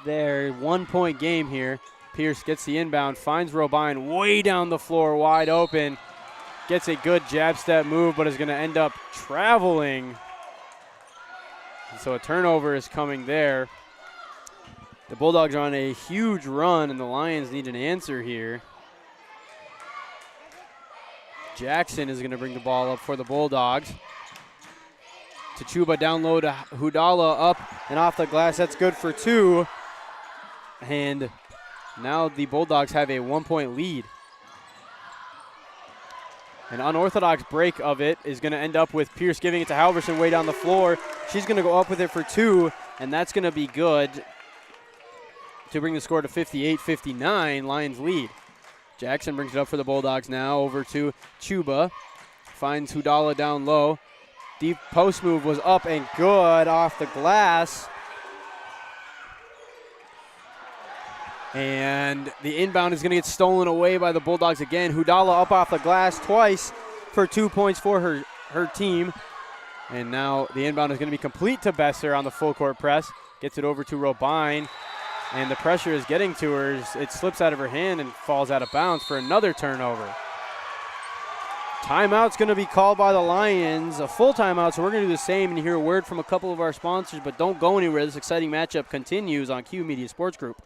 There, 1-point game here. Pierce gets the inbound, finds Robine way down the floor, wide open. Gets a good jab step move, but is going to end up traveling. And so a turnover is coming there. The Bulldogs are on a huge run, and the Lions need an answer here. Jackson is going to bring the ball up for the Bulldogs. To Chuba down low to Hudala, up and off the glass. That's good for 2. And now the Bulldogs have a 1-point lead. An unorthodox break of it is going to end up with Pierce giving it to Halverson way down the floor. She's going to go up with it for 2, and that's going to be good to bring the score to 58-59. Lions lead. Jackson brings it up for the Bulldogs now, over to Chuba. Finds Hudala down low. Deep post move was up and good off the glass. And the inbound is going to get stolen away by the Bulldogs again. Hudala up off the glass twice for 2 points for her team. And now the inbound is going to be complete to Besser on the full court press. Gets it over to Robine. And the pressure is getting to her. It slips out of her hand and falls out of bounds for another turnover. Timeout's going to be called by the Lions, a full timeout, so we're going to do the same and hear a word from a couple of our sponsors, but don't go anywhere. This exciting matchup continues on Q Media Sports Group.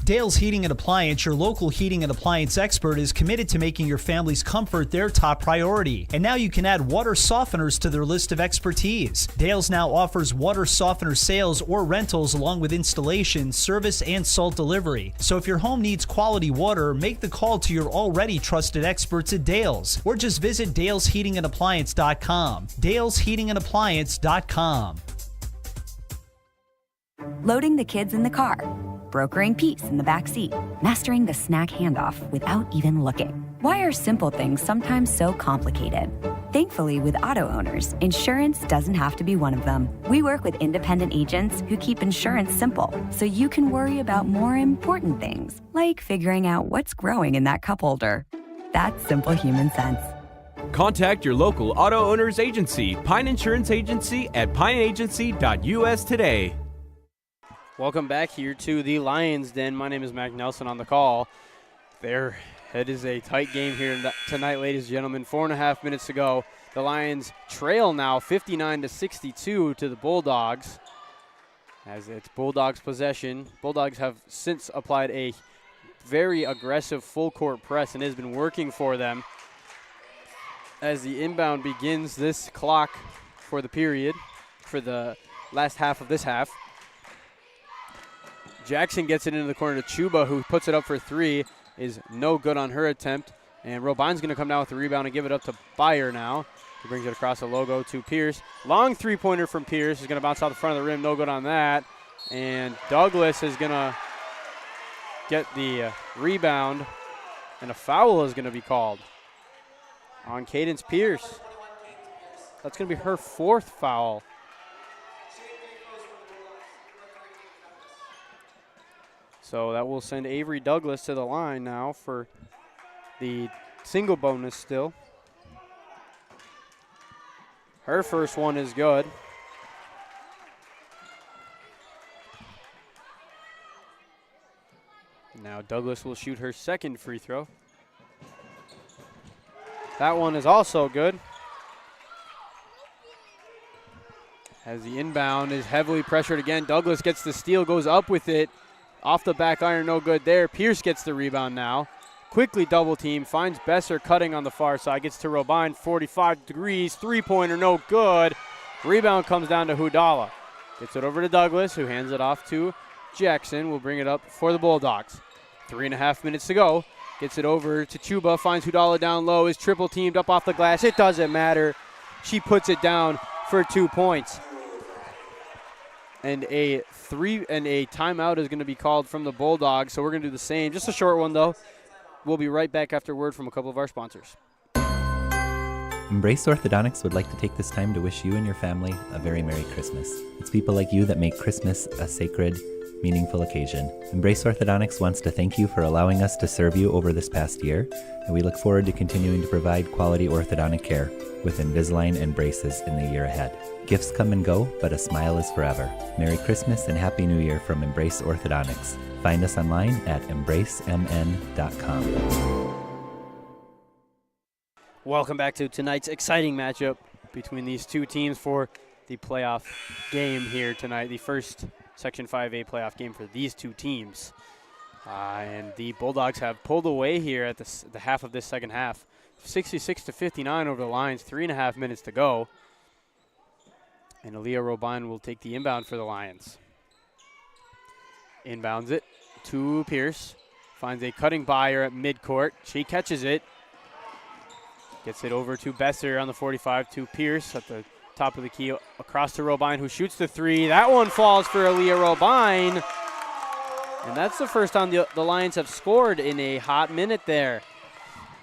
Dale's Heating and Appliance, your local heating and appliance expert, is committed to making your family's comfort their top priority. And now you can add water softeners to their list of expertise. Dale's now offers water softener sales or rentals along with installation, service, and salt delivery. So if your home needs quality water, make the call to your already trusted experts at Dale's, or just visit dalesheatingandappliance.com. dalesheatingandappliance.com. Loading the kids in the car, brokering peace in the back seat, mastering the snack handoff without even looking. Why are simple things sometimes so complicated? Thankfully, with auto owners, insurance doesn't have to be one of them. We work with independent agents who keep insurance simple, so you can worry about more important things, like figuring out what's growing in that cup holder. That's simple human sense. Contact your local auto owner's agency, Pine Insurance Agency, at pineagency.us today. Welcome back here to the Lions Den. My name is Mac Nelson on the call. It is a tight game here tonight, ladies and gentlemen. 4.5 minutes to go. The Lions trail now 59-62 to the Bulldogs, as it's Bulldogs possession. Bulldogs have since applied a very aggressive full court press, and it has been working for them. as the inbound begins this clock for the period, for the last half of this half. Jackson gets it into the corner to Chuba, who puts it up for three, is no good on her attempt. And Robine's going to come down with the rebound and give it up to Byer now. He brings it across the logo to Pierce. Long three-pointer from Pierce is going to bounce out the front of the rim. No good on that. And Douglas is going to get the rebound, and a foul is going to be called on Cadence Pierce. That's going to be her fourth foul. So that will send Avery Douglas to the line now for the single bonus still. Her first one is good. Now Douglas will shoot her second free throw. That one is also good. As the inbound is heavily pressured again, Douglas gets the steal, goes up with it. Off the back iron, no good there. Pierce gets the rebound now. Quickly double team, finds Besser cutting on the far side, gets to Robine, 45 degrees, three-pointer, no good. Rebound comes down to Hudala. Gets it over to Douglas, who hands it off to Jackson. Will bring it up for the Bulldogs. 3.5 minutes to go. Gets it over to Chuba, finds Hudala down low, is triple teamed up off the glass. It doesn't matter. She puts it down for 2 points. And a timeout is going to be called from the Bulldogs, so we're going to do the same. Just a short one, though. We'll be right back after word from a couple of our sponsors. Embrace Orthodontics would like to take this time to wish you and your family a very Merry Christmas. It's people like you that make Christmas a sacred, meaningful occasion. Embrace Orthodontics wants to thank you for allowing us to serve you over this past year, and we look forward to continuing to provide quality orthodontic care with Invisalign and braces in the year ahead. Gifts come and go, but a smile is forever. Merry Christmas and Happy New Year from Embrace Orthodontics. Find us online at embracemn.com. Welcome back to tonight's exciting matchup between these two teams for the playoff game here tonight. The first Section 5A playoff game for these two teams. And the Bulldogs have pulled away here at the half of this second half. 66-59 over the Lions, 3.5 minutes to go. And Aaliyah Robine will take the inbound for the Lions. Inbounds it to Pierce. Finds a cutting Byer at midcourt. She catches it. Gets it over to Besser on the 45 to Pierce at the top of the key. Across to Robine, who shoots the three. That one falls for Aaliyah Robine. And that's the first time the Lions have scored in a hot minute there.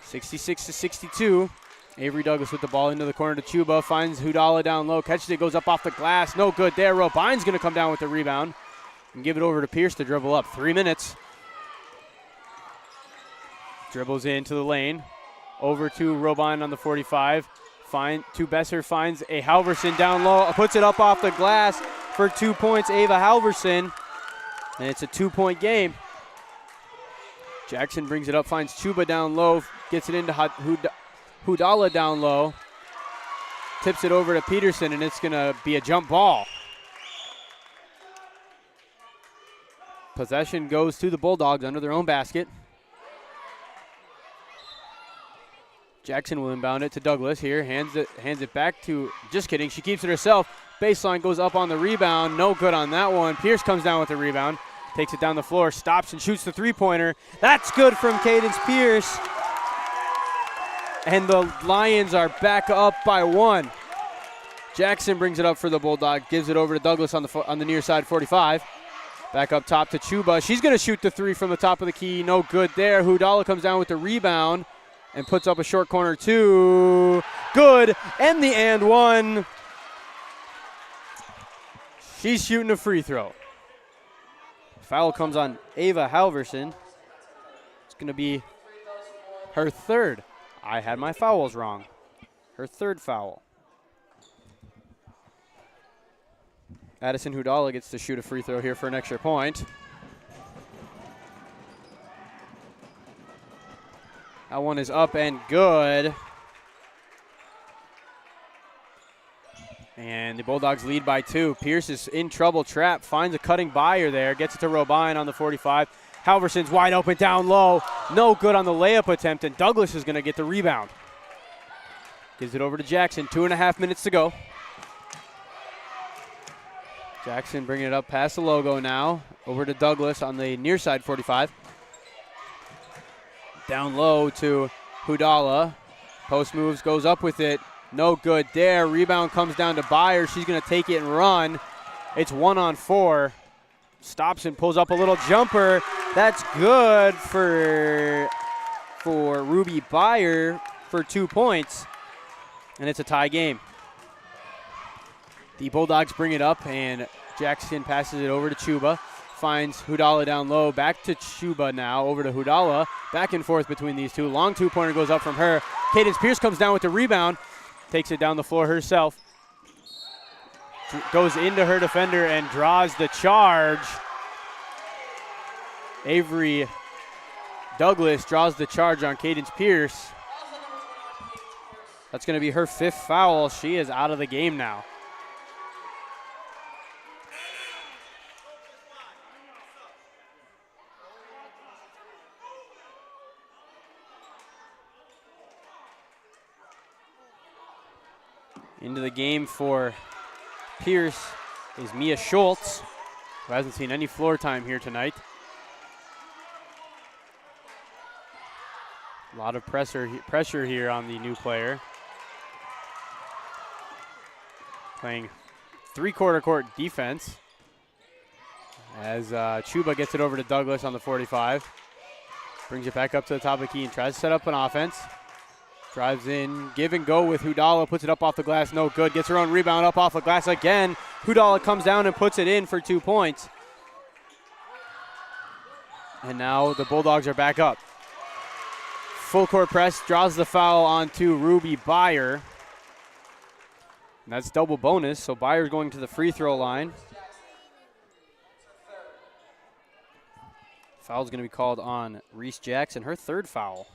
66-62. Avery Douglas with the ball into the corner to Chuba. Finds Hudala down low. Catches it, goes up off the glass. No good there. Robine's going to come down with the rebound and give it over to Pierce to dribble up. 3 minutes. Dribbles into the lane. Over to Robine on the 45. To Besser, finds a Halverson down low. Puts it up off the glass for 2 points. Ava Halverson. And it's a 2-point game. Jackson brings it up, finds Chuba down low. Gets it into Hudala down low. Tips it over to Peterson, and it's going to be a jump ball. Possession goes to the Bulldogs under their own basket. Jackson will inbound it to Douglas here. Hands it back to, just kidding, she keeps it herself. Baseline goes up on the rebound. No good on that one. Pierce comes down with the rebound. Takes it down the floor, stops and shoots the three-pointer. That's good from Cadence Pierce. And the Lions are back up by 1. Jackson brings it up for the Bulldog, gives it over to Douglas on the near side, 45. Back up top to Chuba. She's going to shoot the three from the top of the key. No good there. Hudala comes down with the rebound and puts up a short corner two. Good. And the and one. She's shooting a free throw. Foul comes on Ava Halverson. It's going to be her third. I had my fouls wrong. Her third foul. Addison Hudala gets to shoot a free throw here for an extra point. That one is up and good. And the Bulldogs lead by 2. Pierce is in trouble, trap, finds a cutting Byer there, gets it to Robine on the 45. Halverson's wide open down low. No good on the layup attempt, and Douglas is going to get the rebound. Gives it over to Jackson. 2.5 minutes to go. Jackson bringing it up past the logo now. Over to Douglas on the near side 45. Down low to Hudala. Post moves, goes up with it. No good there. Rebound comes down to Byer. She's going to take it and run. It's 1-on-4. Stops and pulls up a little jumper. That's good for Ruby Byer for 2 points. And it's a tie game. The Bulldogs bring it up, and Jackson passes it over to Chuba. Finds Hudala down low. Back to Chuba now. Over to Hudala. Back and forth between these two. Long two-pointer goes up from her. Cadence Pierce comes down with the rebound. Takes it down the floor herself. Goes into her defender and draws the charge. Avery Douglas draws the charge on Cadence Pierce. That's going to be her 5th foul. She is out of the game now. Into the game for Pierce is Mia Schultz, who hasn't seen any floor time here tonight. A lot of pressure here on the new player. Playing 3/4 court defense as Chuba gets it over to Douglas on the 45. Brings it back up to the top of the key and tries to set up an offense. Drives in, give and go with Hudala, puts it up off the glass, no good. Gets her own rebound up off the glass again. Hudala comes down and puts it in for 2 points. And now the Bulldogs are back up. Full court press, draws the foul onto Ruby Byer. And that's double bonus, so Byer's going to the free throw line. Foul's going to be called on Reese Jackson, her 3rd foul.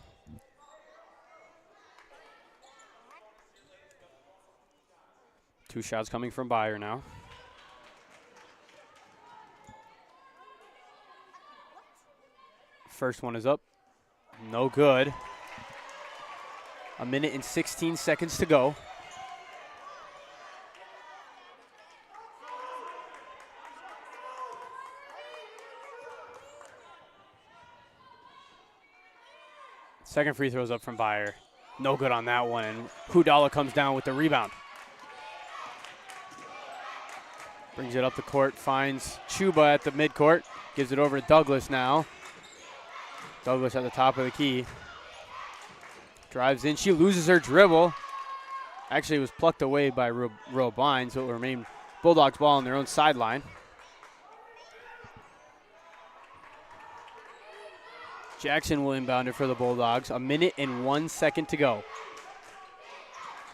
Two shots coming from Byer now. First one is up. No good. 1 minute and 16 seconds to go. Second free throw's up from Byer. No good on that one, and Hudala comes down with the rebound. Brings it up the court, finds Chuba at the midcourt, gives it over to Douglas now. Douglas at the top of the key. Drives in, she loses her dribble. Actually, it was plucked away by Robine, so it will remain Bulldogs ball on their own sideline. Jackson will inbound it for the Bulldogs. 1 minute and 1 second to go.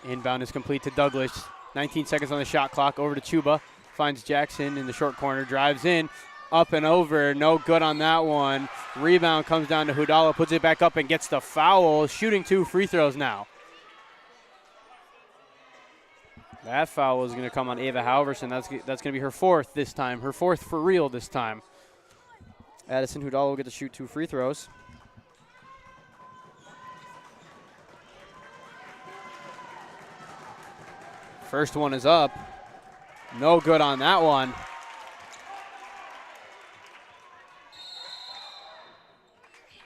Inbound is complete to Douglas. 19 seconds on the shot clock, over to Chuba. Finds Jackson in the short corner, drives in, up and over, no good on that one. Rebound comes down to Hudala, puts it back up and gets the foul, shooting 2 free throws now. That foul is going to come on Ava Halverson. That's going to be her 4th this time, her 4th for real this time. Addison Hudala will get to shoot 2 free throws. First one is up. No good on that one.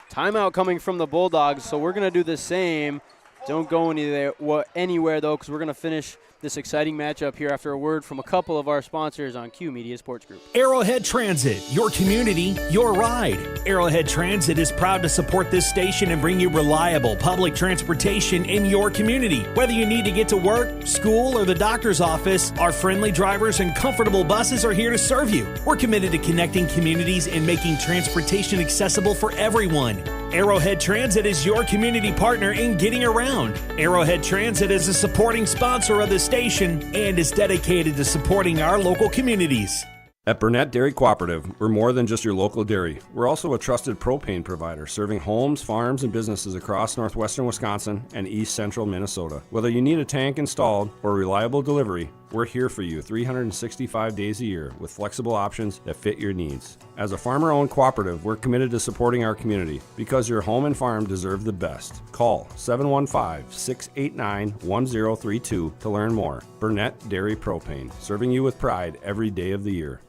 Timeout coming from the Bulldogs, so we're going to do the same. Don't go anywhere, though, because we're going to finish this exciting matchup here after a word from a couple of our sponsors on Q Media Sports Group. Arrowhead Transit, your community, your ride. Arrowhead Transit is proud to support this station and bring you reliable public transportation in your community. Whether you need to get to work, school, or the doctor's office, our friendly drivers and comfortable buses are here to serve you. We're committed to connecting communities and making transportation accessible for everyone. Arrowhead Transit is your community partner in getting around. Arrowhead Transit is a supporting sponsor of the station and is dedicated to supporting our local communities. At Burnett Dairy Cooperative, we're more than just your local dairy. We're also a trusted propane provider, serving homes, farms, and businesses across northwestern Wisconsin and east central Minnesota. Whether you need a tank installed or reliable delivery, we're here for you 365 days a year with flexible options that fit your needs. As a farmer-owned cooperative, we're committed to supporting our community because your home and farm deserve the best. Call 715-689-1032 to learn more. Burnett Dairy Propane, serving you with pride every day of the year.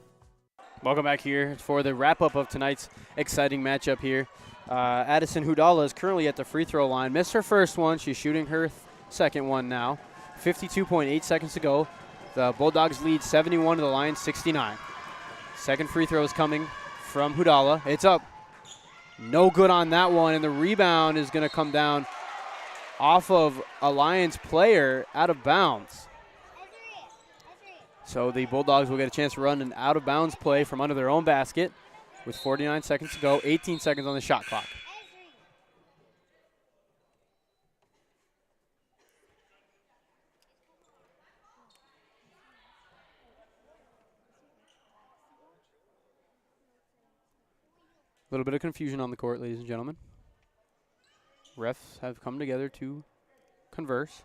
Welcome back here for the wrap-up of tonight's exciting matchup here. Addison Hudala is currently at the free throw line. Missed her first one. She's shooting her second one now. 52.8 seconds to go. The Bulldogs lead 71 to the line, 69. Second free throw is coming from Hudala. It's up. No good on that one, and the rebound is going to come down off of a Lions player out of bounds. So the Bulldogs will get a chance to run an out-of-bounds play from under their own basket with 49 seconds to go, 18 seconds on the shot clock. A little bit of confusion on the court, ladies and gentlemen. Refs have come together to converse.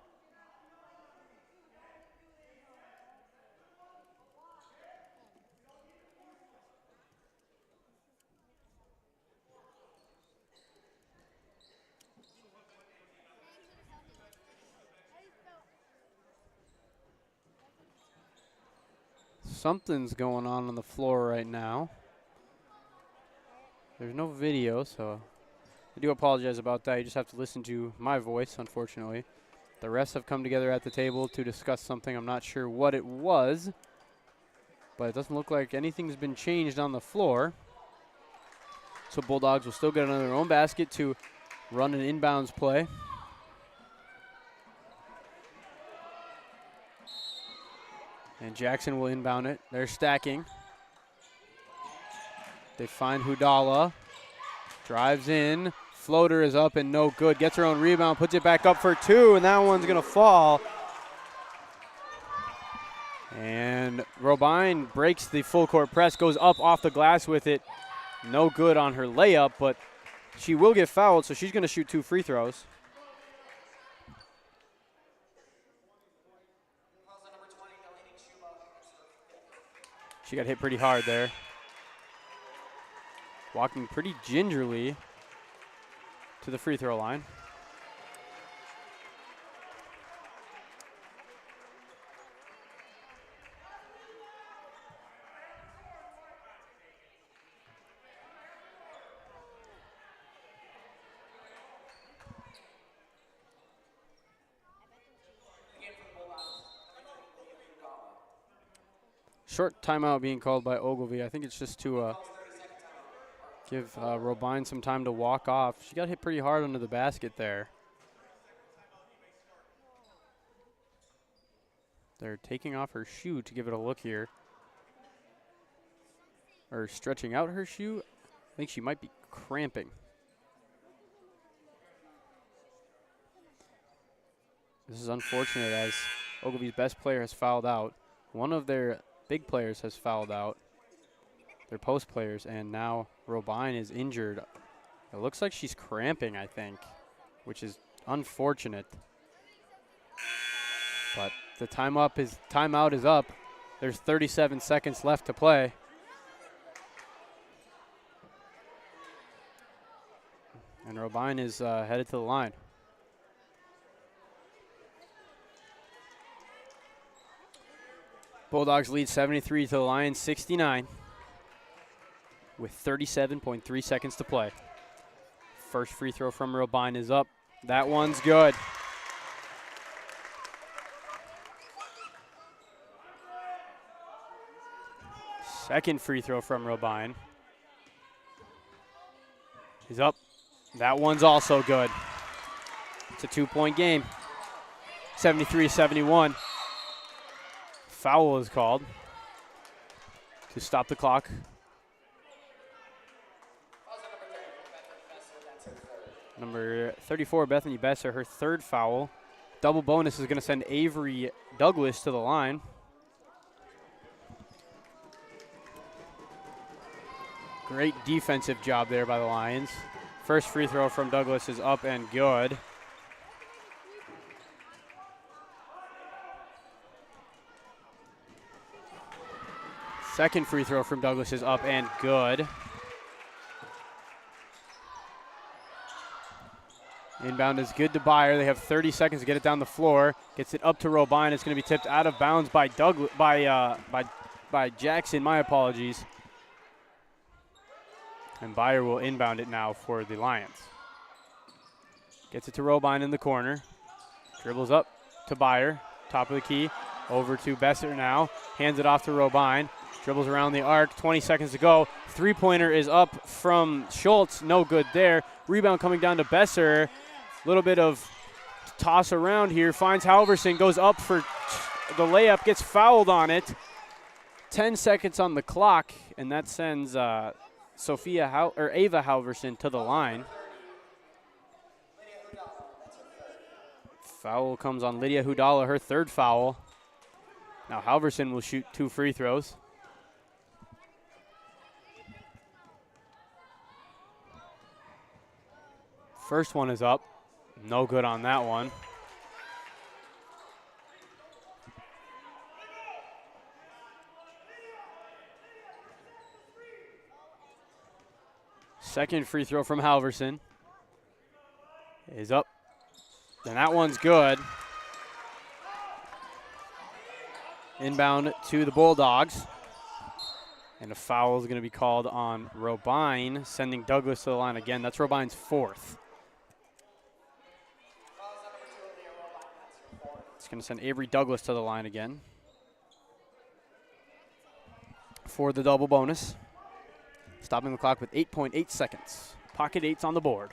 Something's going on the floor right now. There's no video, so I do apologize about that. You just have to listen to my voice, unfortunately. The refs have come together at the table to discuss something. I'm not sure what it was, but it doesn't look like anything's been changed on the floor. So Bulldogs will still get another their own basket to run an inbounds play. And Jackson will inbound it. They're stacking. They find Hudala. Drives in. Floater is up and no good. Gets her own rebound. Puts it back up for two, and that one's going to fall. And Robine breaks the full court press. Goes up off the glass with it. No good on her layup, but she will get fouled, so she's going to shoot 2 free throws. She got hit pretty hard there. Walking pretty gingerly to the free throw line. Short timeout being called by Ogilvie. I think it's just to give Robine some time to walk off. She got hit pretty hard under the basket there. They're taking off her shoe to give it a look here. Or stretching out her shoe. I think she might be cramping. This is unfortunate as Ogilvie's best player has fouled out. One of their big players has fouled out, their post players, and now Robine is injured. It looks like she's cramping, I think, which is unfortunate. But the timeout is up. There's 37 seconds left to play. And Robine is headed to the line. Bulldogs lead 73 to the Lions 69 with 37.3 seconds to play. First free throw from Robine is up. That one's good. Second free throw from Robine is up. That one's also good. It's a 2-point game. 73-71. Foul is called to stop the clock. Number 34, Bethany Besser, her third foul. Double bonus is going to send Avery Douglas to the line. Great defensive job there by the Lions. First free throw from Douglas is up and good. Second free throw from Douglas is up and good. Inbound is good to Byer. They have 30 seconds to get it down the floor. Gets it up to Robine. It's going to be tipped out of bounds by Jackson. My apologies. And Byer will inbound it now for the Lions. Gets it to Robine in the corner. Dribbles up to Byer. Top of the key. Over to Besser now. Hands it off to Robine. Dribbles around the arc. 20 seconds to go. Three-pointer is up from Schultz. No good there. Rebound coming down to Besser. A little bit of toss around here. Finds Halverson. Goes up for the layup. Gets fouled on it. 10 seconds on the clock. And that sends Ava Halverson to the line. Foul comes on Lydia Hudala, her third foul. Now Halverson will shoot 2 free throws. First one is up. No good on that one. Second free throw from Halverson is up. And that one's good. Inbound to the Bulldogs. And a foul is going to be called on Robine, sending Douglas to the line again. That's Robine's fourth. It's going to send Avery Douglas to the line again for the double bonus. Stopping the clock with 8.8 seconds. Pocket eights on the board.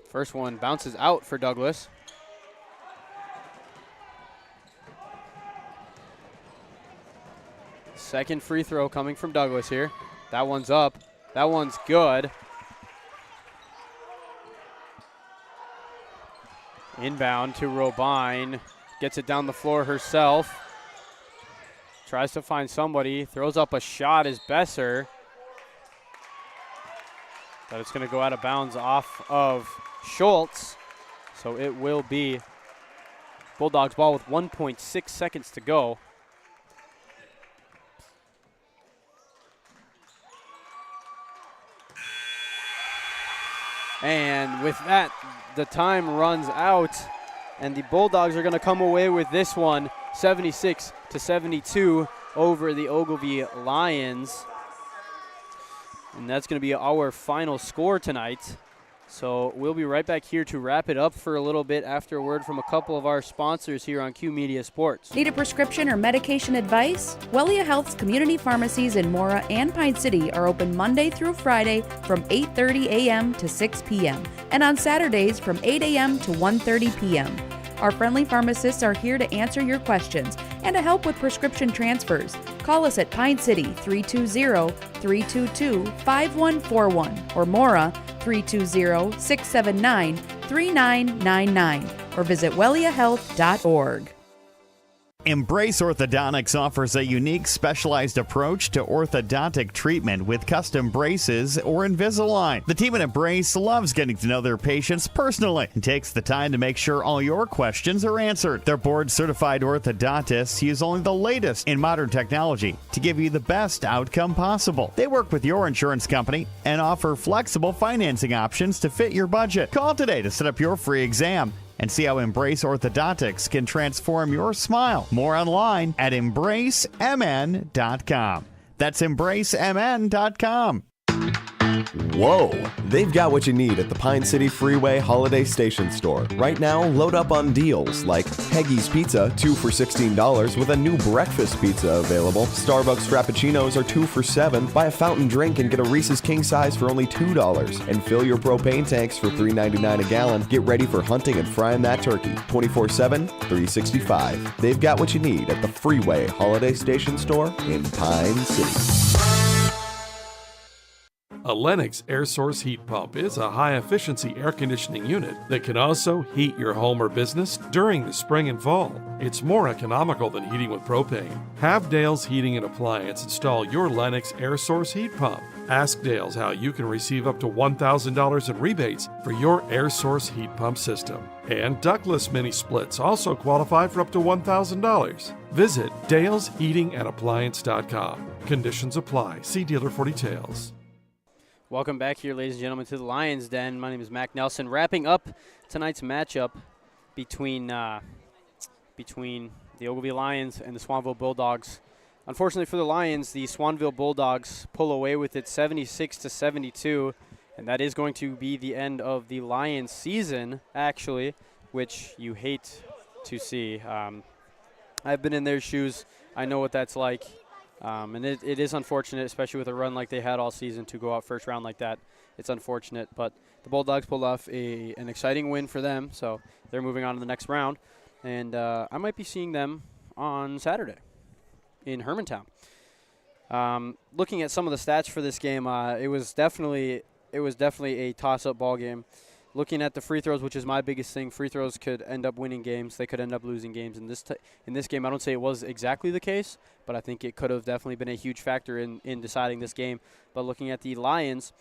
First one bounces out for Douglas. Second free throw coming from Douglas here. That one's up. That one's good. Inbound to Robine. Gets it down the floor herself. Tries to find somebody. Throws up a shot as Besser. But it's going to go out of bounds off of Schultz. So it will be Bulldogs ball with 1.6 seconds to go. And with that, the time runs out, and the Bulldogs are going to come away with this one, 76-72 over the Ogilvie Lions. And that's going to be our final score tonight. So we'll be right back here to wrap it up for a little bit after a word from a couple of our sponsors here on Q Media Sports. Need a prescription or medication advice? Wellia Health's community pharmacies in Mora and Pine City are open Monday through Friday from 8:30 a.m. to 6 p.m. and on Saturdays from 8 a.m. to 1:30 p.m. Our friendly pharmacists are here to answer your questions and to help with prescription transfers. Call us at Pine City 320-322-5141 or Mora 320-679-3999 or visit welliahealth.org. Embrace Orthodontics offers a unique specialized approach to orthodontic treatment with custom braces or Invisalign. The team at Embrace loves getting to know their patients personally and takes the time to make sure all your questions are answered. Their board-certified orthodontists use only the latest in modern technology to give you the best outcome possible. They work with your insurance company and offer flexible financing options to fit your budget. Call today to set up your free exam and see how Embrace Orthodontics can transform your smile. More online at embracemn.com. That's embracemn.com. Whoa! They've got what you need at the Pine City Freeway Holiday Station Store. Right now, load up on deals like Heggy's Pizza, 2 for $16 with a new breakfast pizza available. Starbucks Frappuccinos are 2 for $7. Buy a fountain drink and get a Reese's King Size for only $2. And fill your propane tanks for $3.99 a gallon. Get ready for hunting and frying that turkey 24/7, 365. They've got what you need at the Freeway Holiday Station Store in Pine City. A Lennox air source heat pump is a high-efficiency air conditioning unit that can also heat your home or business during the spring and fall. It's more economical than heating with propane. Have Dale's Heating and Appliance install your Lennox air source heat pump. Ask Dale's how you can receive up to $1,000 in rebates for your air source heat pump system. And ductless mini splits also qualify for up to $1,000. Visit dalesheatingandappliance.com. Conditions apply. See dealer for details. Welcome back here, ladies and gentlemen, to the Lions Den. My name is Mac Nelson. Wrapping up tonight's matchup between the Ogilvie Lions and the Swanville Bulldogs. Unfortunately for the Lions, the Swanville Bulldogs pull away with it 76-72, and that is going to be the end of the Lions season, actually, which you hate to see. I've been in their shoes. I know what that's like. And it is unfortunate, especially with a run like they had all season, to go out first round like that. It's unfortunate, but the Bulldogs pulled off an exciting win for them, so they're moving on to the next round. And I might be seeing them on Saturday in Hermantown. Looking at some of the stats for this game, it was definitely a toss-up ball game. Looking at the free throws, which is my biggest thing, free throws could end up winning games. They could end up losing games. In this game, I don't say it was exactly the case, but I think it could have definitely been a huge factor in deciding this game. But looking at the Lions,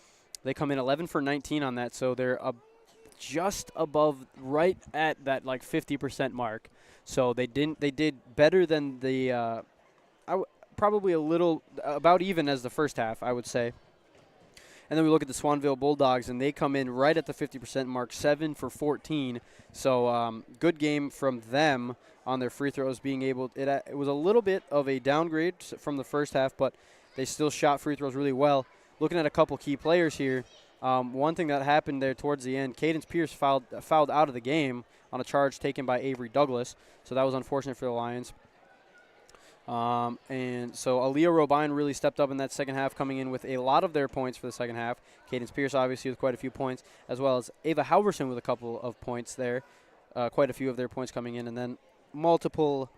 they come in 11 for 19 on that, so they're just above, right at that like 50% mark. So they did better than the probably a little about even as the first half, I would say. And then we look at the Swanville Bulldogs, and they come in right at the 50% mark, 7 for 14. So good game from them on their free throws, being able – it was a little bit of a downgrade from the first half, but they still shot free throws really well. Looking at a couple key players here, one thing that happened there towards the end, Cadence Pierce fouled out of the game on a charge taken by Avery Douglas, so that was unfortunate for the Lions. And so Aaliyah Robine really stepped up in that second half, coming in with a lot of their points for the second half. Cadence Pierce obviously with quite a few points, as well as Ava Halverson with a couple of points there. Quite a few of their points coming in, and then multiple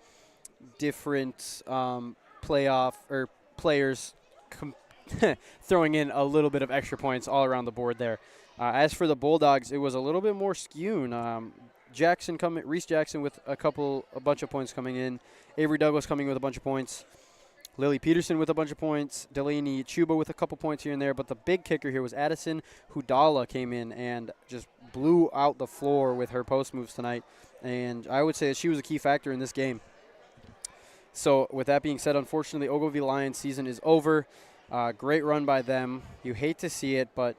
different playoff or players throwing in a little bit of extra points all around the board there. As for the Bulldogs, it was a little bit more skewed. Reese Jackson with a bunch of points coming in. Avery Douglas coming with a bunch of points. Lily Peterson with a bunch of points. Delaney Chuba with a couple points here and there. But the big kicker here was Addison Hudala came in and just blew out the floor with her post moves tonight. And I would say that she was a key factor in this game. So with that being said, unfortunately, Ogilvie Lions season is over. Great run by them. You hate to see it, but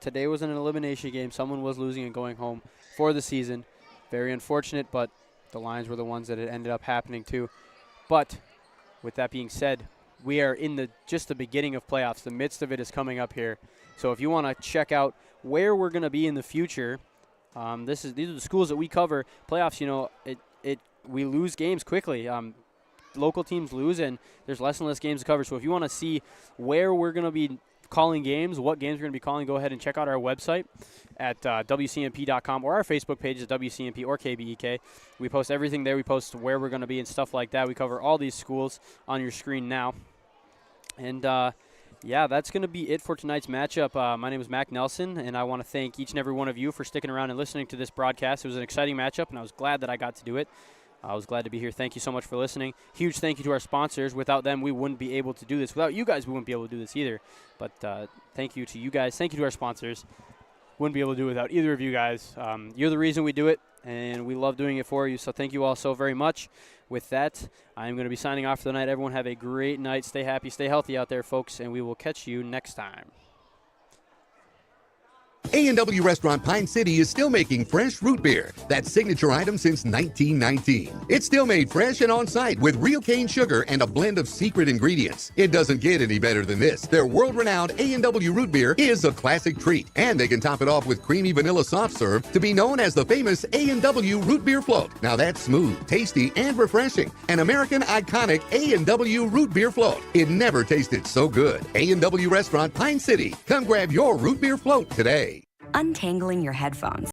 today was an elimination game. Someone was losing and going home for the season. Very unfortunate, but the Lions were the ones that it ended up happening to. But with that being said, we are in just the beginning of playoffs. The midst of it is coming up here. So if you want to check out where we're going to be in the future, these are the schools that we cover. Playoffs, we lose games quickly. Local teams lose, and there's less and less games to cover. So if you want to see where we're going to be calling games, what games we're going to be calling, go ahead and check out our website at WCMP.com, or our Facebook page is WCMP or KBEK. We post everything there. We post where we're going to be and stuff like that. We cover all these schools on your screen now. And, that's going to be it for tonight's matchup. My name is Mac Nelson, and I want to thank each and every one of you for sticking around and listening to this broadcast. It was an exciting matchup, and I was glad that I got to do it. I was glad to be here. Thank you so much for listening. Huge thank you to our sponsors. Without them, we wouldn't be able to do this. Without you guys, we wouldn't be able to do this either. But thank you to you guys. Thank you to our sponsors. Wouldn't be able to do it without either of you guys. You're the reason we do it, and we love doing it for you. So thank you all so very much. With that, I'm going to be signing off for the night. Everyone have a great night. Stay happy, stay healthy out there, folks, and we will catch you next time. A&W Restaurant Pine City is still making fresh root beer, that signature item since 1919. It's still made fresh and on-site with real cane sugar and a blend of secret ingredients. It doesn't get any better than this. Their world-renowned A&W root beer is a classic treat, and they can top it off with creamy vanilla soft serve to be known as the famous A&W root beer float. Now that's smooth, tasty, and refreshing. An American iconic A&W root beer float. It never tasted so good. A&W Restaurant Pine City. Come grab your root beer float today. Untangling your headphones,